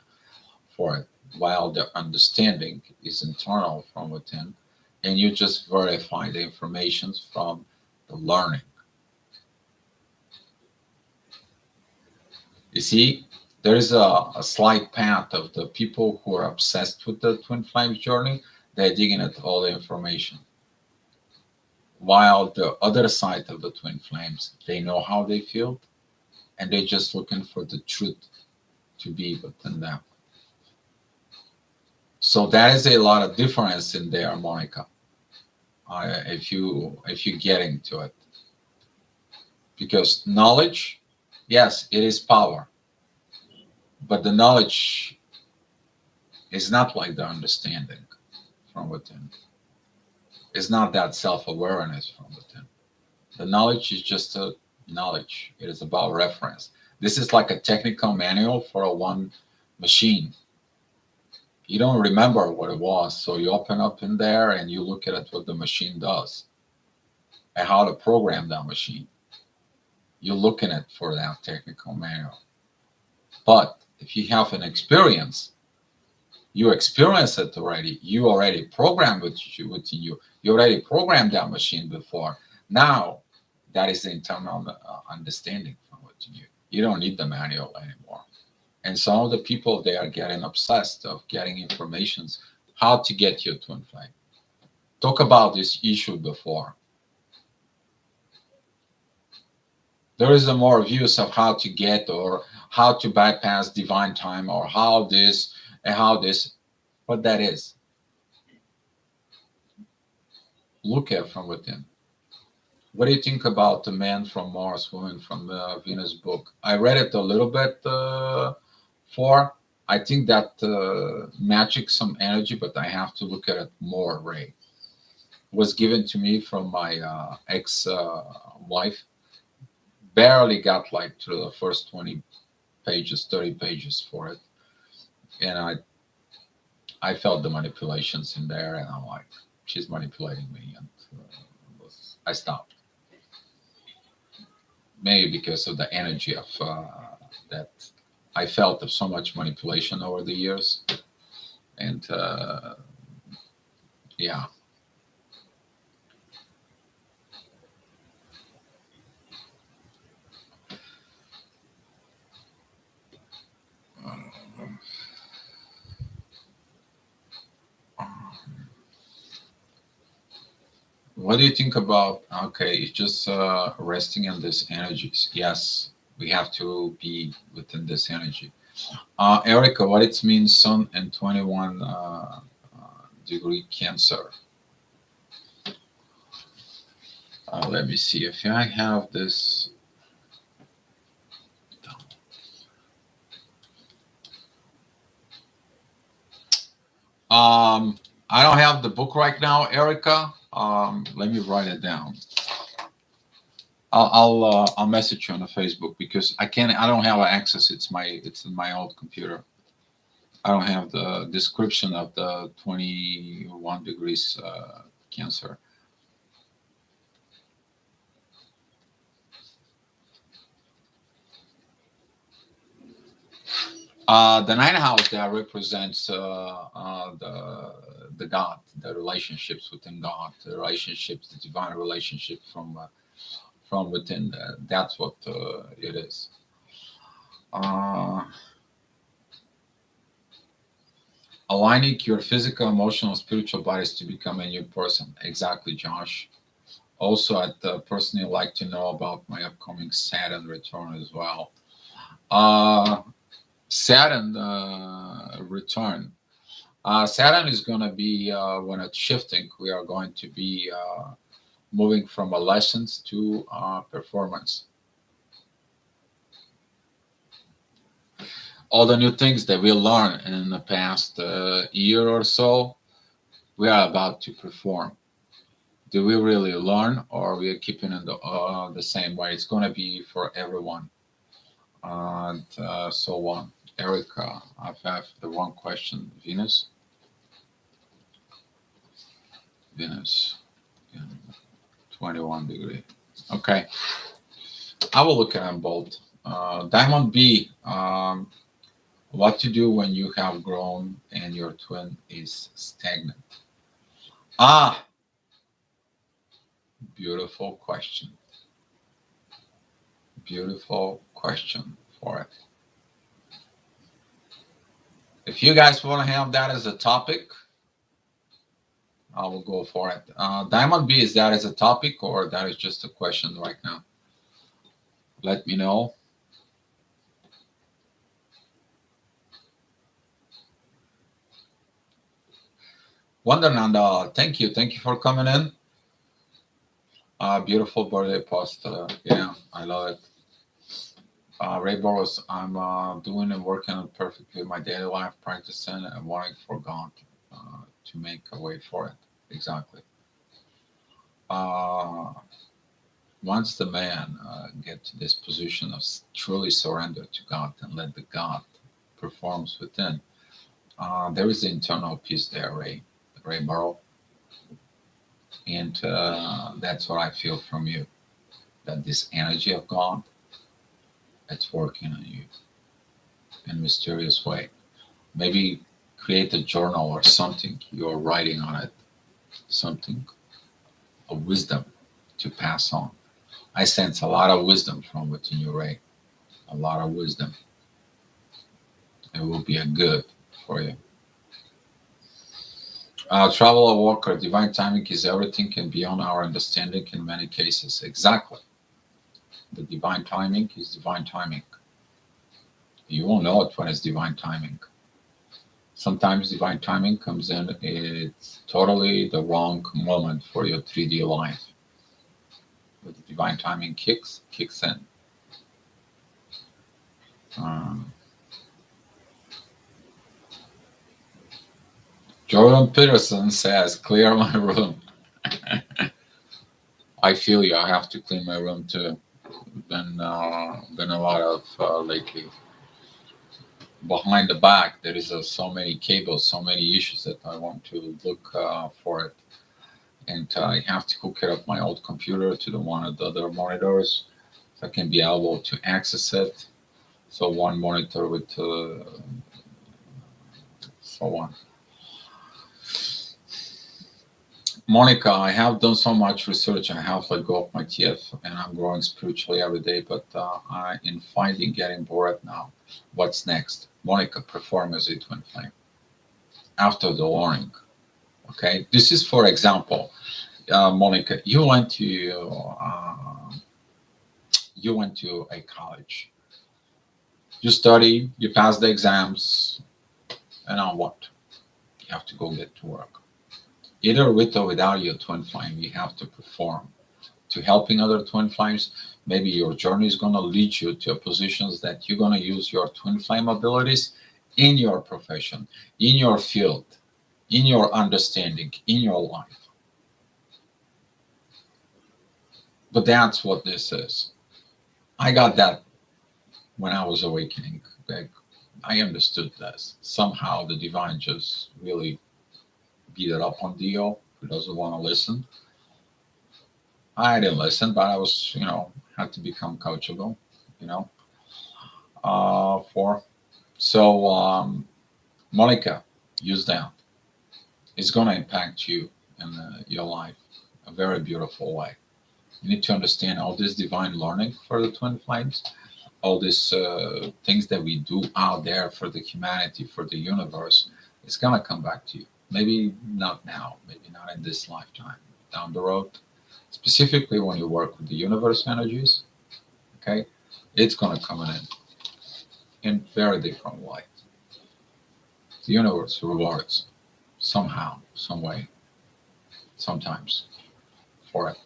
for it, while the understanding is internal from within, and you just verify the information from the learning. You see, there is a slight path of the people who are obsessed with the twin flame journey. They're digging at all the information. While the other side of the twin flames, they know how they feel, and they're just looking for the truth to be within them. So that is a lot of difference in there, Monica. If you get into it, because knowledge, yes, it is power, but the knowledge is not like the understanding from within. It's not that self-awareness from within. The knowledge is just a knowledge. It is about reference. This is like a technical manual for a one machine. You don't remember what it was, so you open up in there and you look at it what the machine does and how to program that machine. You're looking at for that technical manual. But if you have an experience, you experience it already. You already programmed within you. You already programmed that machine before. Now, that is the internal understanding from within you. You don't need the manual anymore. And some of the people, they are getting obsessed of getting informations how to get your twin flame. Talk about this issue before. There is a more views of how to get or how to bypass divine time or how this and how this, what that is. Look at from within. What do you think about the man from Mars, woman from Venus book? I read it a little bit for. I think that magic some energy, but I have to look at it more. Ray was given to me from my ex wife. Barely got like to the first 20 pages, 30 pages for it, and I felt the manipulations in there, and I'm like, she's manipulating me, and I stopped. Maybe because of the energy of that I felt of so much manipulation over the years, and yeah. What do you think about? Okay, it's just resting in these energies. Yes, we have to be within this energy. Erica, what it means, Sun and 21 degree Cancer. Let me see if I have this. I don't have the book right now, Erica. Let me write it down. I'll message you on the Facebook because I can't. I don't have access. It's in my old computer. I don't have the description of the 21 degrees Cancer. The ninth house that represents the God, the relationships within God, the relationships, the divine relationship from within. That's what it is. Uh, Aligning your physical, emotional, spiritual bodies to become a new person. Exactly, Josh. Also, I'd personally like to know about my upcoming Saturn return as well. Uh, Saturn return. Saturn is going to be, when it's shifting, we are going to be moving from a lessons to performance. All the new things that we learned in the past year or so, we are about to perform. Do we really learn, or we are keeping it the same way? It's going to be for everyone, and so on. Erica, I have the wrong question. Venus, in 21 degree. Okay, I will look at them both. Diamond B, what to do when you have grown and your twin is stagnant? Ah, beautiful question. Beautiful question for it. If you guys want to have that as a topic, I will go for it. Diamond B, is that as a topic or that is just a question right now? Let me know. Wonderland, thank you. Thank you for coming in. Beautiful birthday post. Yeah, I love it. Ray Burrows, I'm doing and working on perfectly my daily life, practicing and wanting for God to make a way for it. Exactly. Uh, Once the man get to this position of truly surrender to God and let the God performs within, there is the internal peace there, Ray Burrow, and that's what I feel from you. That this energy of God, it's working on you in a mysterious way. Maybe create a journal or something. You're writing on it, something of wisdom to pass on. I sense a lot of wisdom from within you, Ray. A lot of wisdom. It will be a good for you. Traveler Walker, divine timing is everything and beyond our understanding in many cases. Exactly. The divine timing is divine timing. You won't know it when it's divine timing. Sometimes divine timing comes in, it's totally the wrong moment for your 3D life. But the divine timing kicks in. Um, Jordan Peterson says, clear my room. I feel you. I have to clean my room too. Been a lot of lately. Behind the back, there is so many cables, so many issues that I want to look for it. And I have to hook it up my old computer to the one of the other monitors so I can be able to access it. So one monitor with so on. Monica, I have done so much research. I have let go of my TF and I'm growing spiritually every day, but I in finding getting bored now. What's next? Monica, perform as a twin flame after the learning. Okay, this is for example, Monica, you went to a college, you study, you pass the exams, and now what? You have to go get to work. Either with or without your twin flame, you have to perform. To helping other twin flames, maybe your journey is going to lead you to positions that you're going to use your twin flame abilities in your profession, in your field, in your understanding, in your life. But that's what this is. I got that when I was awakening. Like, I understood this. Somehow the divine just really beat it up on Dio, who doesn't want to listen. I didn't listen, but I was, had to become coachable, you know, for. So, Monica, use that. It's going to impact you and your life a very beautiful way. You need to understand all this divine learning for the twin flames, all these things that we do out there for the humanity, for the universe. It's going to come back to you. Maybe not now, maybe not in this lifetime, down the road. Specifically when you work with the universe energies, okay, it's going to come in. in very different light. The universe rewards somehow, some way, sometimes for it.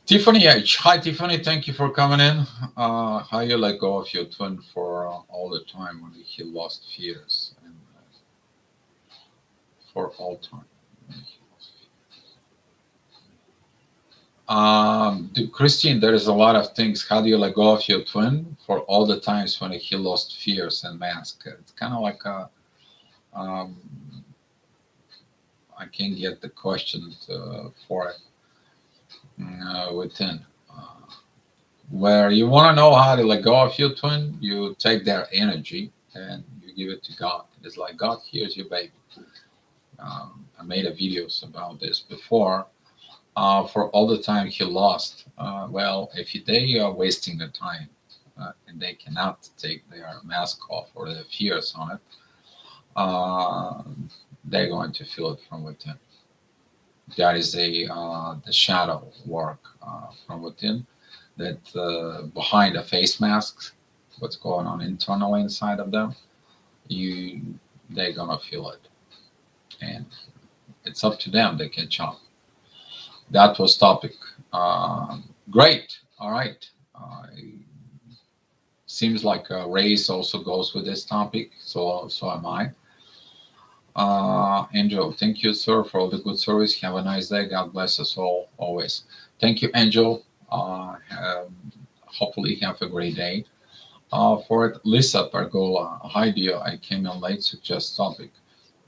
Tiffany H. Hi, Tiffany. Thank you for coming in. How you let go of your twin for all the time when he lost fears and for all time. Christine, there is a lot of things. How do you let go of your twin for all the times when he lost fears and mask? It's kind of like um, I can't get the question for it within. Where you want to know how to let go of your twin, you take their energy and you give it to God. It's like, God, here's your baby. I made a videos about this before. For all the time he lost, well, if they are wasting their time and they cannot take their mask off or their fears on it, uh, they're going to feel it from within. That is the shadow work from within. That behind the face masks, what's going on internally inside of them, they're gonna feel it, and it's up to them. They can chop. That was topic. Great. All right. Seems like race also goes with this topic. So am I. Angel, thank you, sir, for all the good service. Have a nice day. God bless us all always. Thank you, Angel. Hopefully, have a great day. For it, Lisa Pergola. Hi, dear. I came in late. Suggest topic.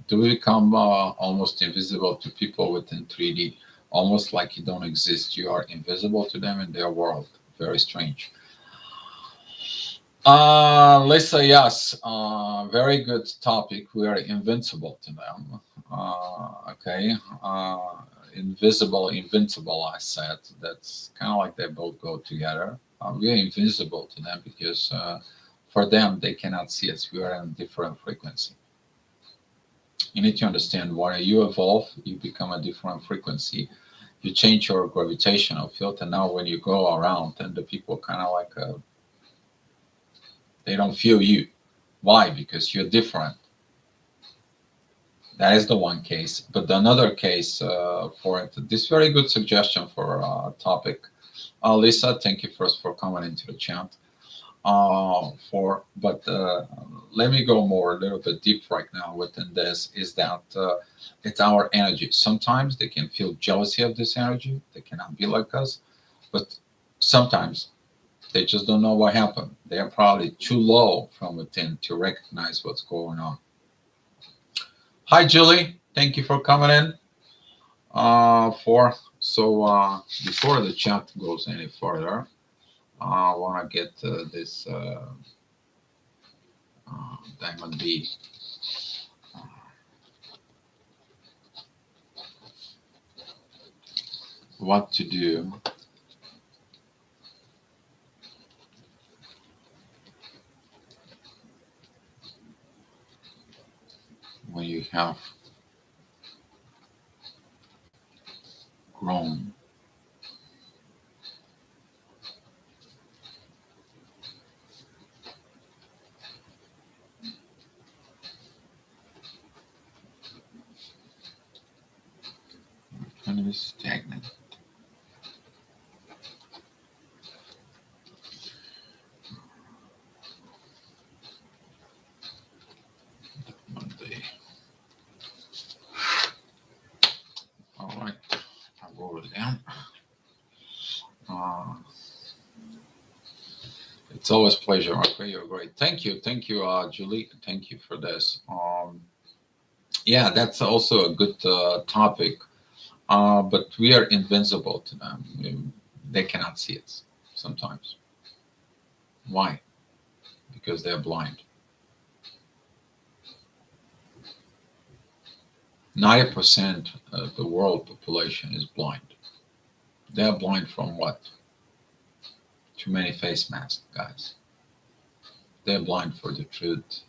Do we become almost invisible to people within 3D? Almost like you don't exist. You are invisible to them in their world. Very strange. Lisa, yes. Very good topic. We are invincible to them. Okay. Invisible, invincible, I said. That's kind of like they both go together. We are invisible to them because for them, they cannot see us. We are in a different frequency. You need to understand when you evolve, you become a different frequency. You change your gravitational field, and now when you go around, and the people kind of like they don't feel you. Why? Because you're different. That is the one case. But another case for it, this very good suggestion for a topic. Lisa, thank you first for coming into the chat. But let me go more a little bit deep right now within this is that it's our energy. Sometimes they can feel jealousy of this energy. They cannot be like us, but sometimes they just don't know what happened. They are probably too low from within to recognize what's going on. Hi, Julie. Thank you for coming in. Before the chat goes any further, I want to get this Diamond B. What to do when you have grown kind of stagnant. Monday. All right, I'll roll it down. It's always a pleasure. Okay, you're great. Thank you, Julie. Thank you for this. Yeah, that's also a good topic. But we are invincible to them. They cannot see us sometimes. Why? Because they're blind. 90% of the world population is blind. They're blind from what? Too many face masks, guys. They're blind for the truth.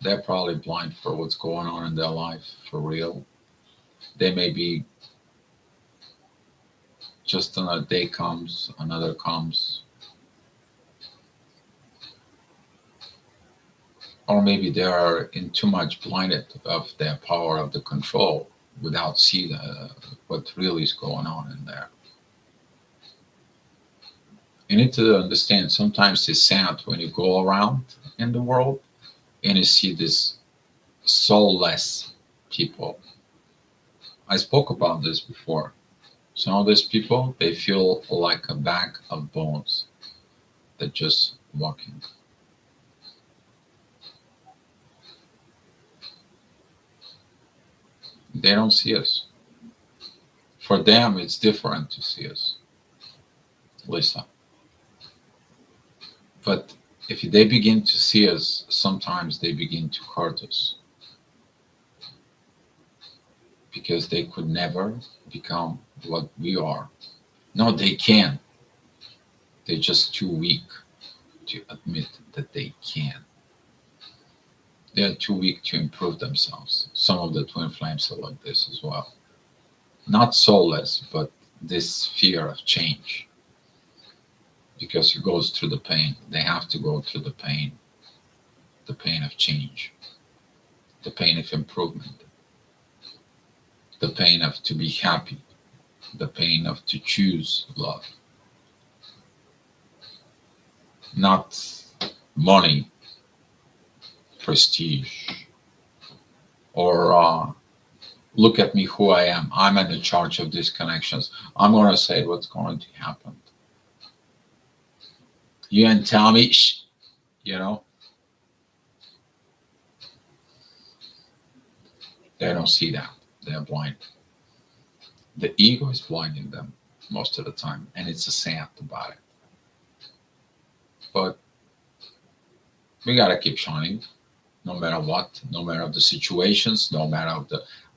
They're probably blind for what's going on in their life for real. They may be just another day comes, another comes. or maybe they are in too much blinded of their power of the control without see what really is going on in there. You need to understand sometimes it's sad when you go around in the world and you see this soulless people. I spoke about this before. Some of these people, they feel like a bag of bones. They're just walking. They don't see us. For them, it's different to see us, Lisa. But if they begin to see us, sometimes they begin to hurt us because they could never become what we are. No, they can. They're just too weak to admit that they can. They're too weak to improve themselves. Some of the twin flames are like this as well. Not soulless, but this fear of change because it goes through the pain. They have to go through the pain of change, the pain of improvement, the pain of to be happy, the pain of to choose love, not money, prestige, or look at me who I am. I'm in charge of these connections. I'm going to say what's going to happen. You and tell me, shh, you know, they don't see that. They're blind. The ego is blinding them most of the time, and it's a sad about it. But we gotta keep shining, no matter what, no matter the situations, no matter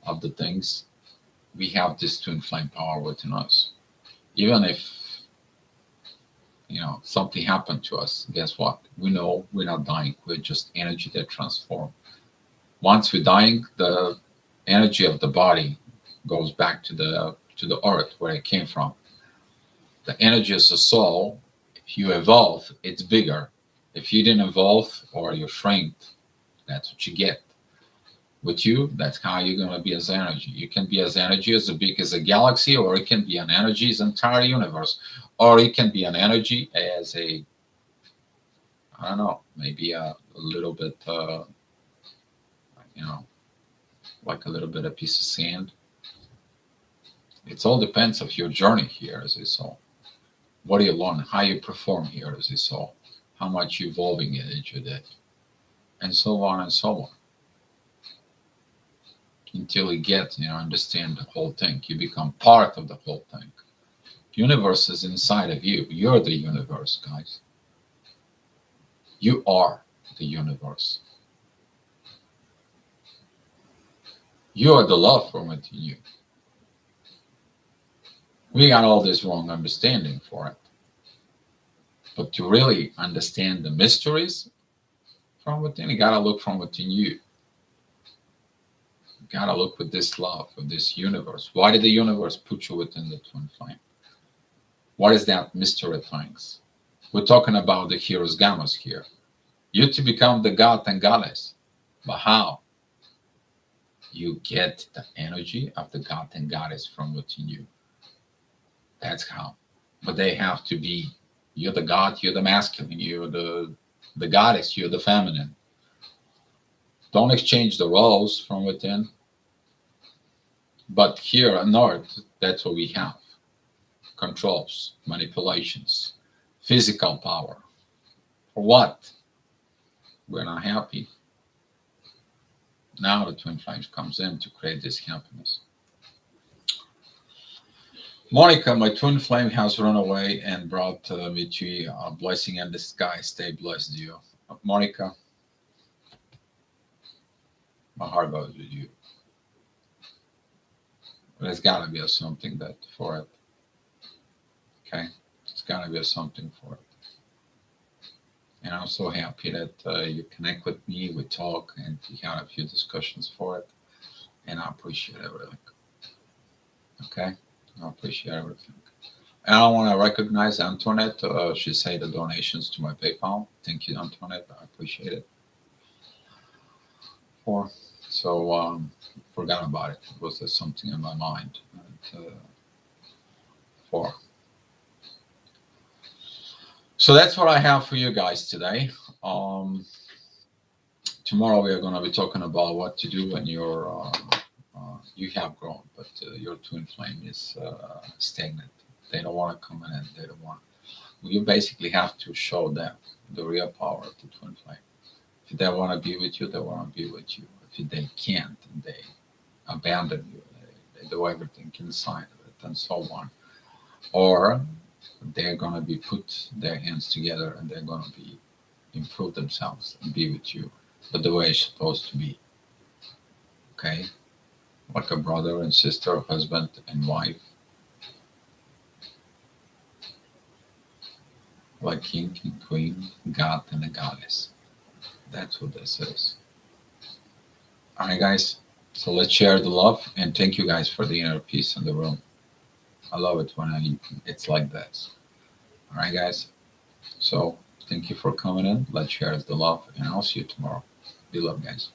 of the things. We have this twin flame power within us. Even if something happened to us, guess what? We know we're not dying. We're just energy that transforms. Once we're dying, the energy of the body goes back to the earth where it came from. The energy is the soul. If you evolve, it's bigger. If you didn't evolve or you shrink, that's what you get. With you, that's how you're going to be as energy. You can be as energy as big as a galaxy, or it can be an energy as entire universe, or it can be an energy as I don't know, maybe a little bit, you know, like a little bit of piece of sand. It all depends of your journey here as a soul. What do you learn? How you perform here as a soul? How much evolving it you did? And so on and so on. Until you get, understand the whole thing. You become part of the whole thing. The universe is inside of you. You're the universe, guys. You are the universe. You are the love from within you. We got all this wrong understanding for it. But to really understand the mysteries from within, you gotta look from within you. You gotta look with this love, with this universe. Why did the universe put you within the twin flame? What is that mystery things? We're talking about the heroes gammas here. You to become the god and goddess. But how? You get the energy of the god and goddess from within you. That's how. But they have to be, you're the god, you're the masculine, you're the goddess, you're the feminine. Don't exchange the roles from within. But here on earth, that's what we have. Controls, manipulations, physical power. For what? We're not happy. Now the twin flames comes in to create this happiness. Monica, my twin flame has run away and brought me to a blessing in the sky. Stay blessed, you. Monica, my heart goes with you. There's got to be a something that for it. Okay? There's got to be a something for it. And I'm so happy that you connect with me, we talk, and we had a few discussions for it. And I appreciate everything. Okay? I appreciate everything. And I want to recognize Antoinette. She said the donations to my PayPal. Thank you, Antoinette. I appreciate it. 4. So forgot about it. It was something in my mind. And, 4. So that's what I have for you guys today. Tomorrow we are going to be talking about what to do when you have grown, but your twin flame is stagnant. They don't want to come in. They don't want. You basically have to show them the real power of the twin flame. If they want to be with you, they want to be with you. If they can't, they abandon you. They do everything inside of it, and so on. Or they're going to be put their hands together and they're going to be improve themselves and be with you, but the way it's supposed to be. Okay, like a brother and sister, husband and wife, like king and queen, god and a goddess. That's what this is. All right, guys. So let's share the love and thank you guys for the inner peace in the room. I love it when it's like this. All right, guys. So thank you for coming in. Let's share the love, and I'll see you tomorrow. Be love, guys.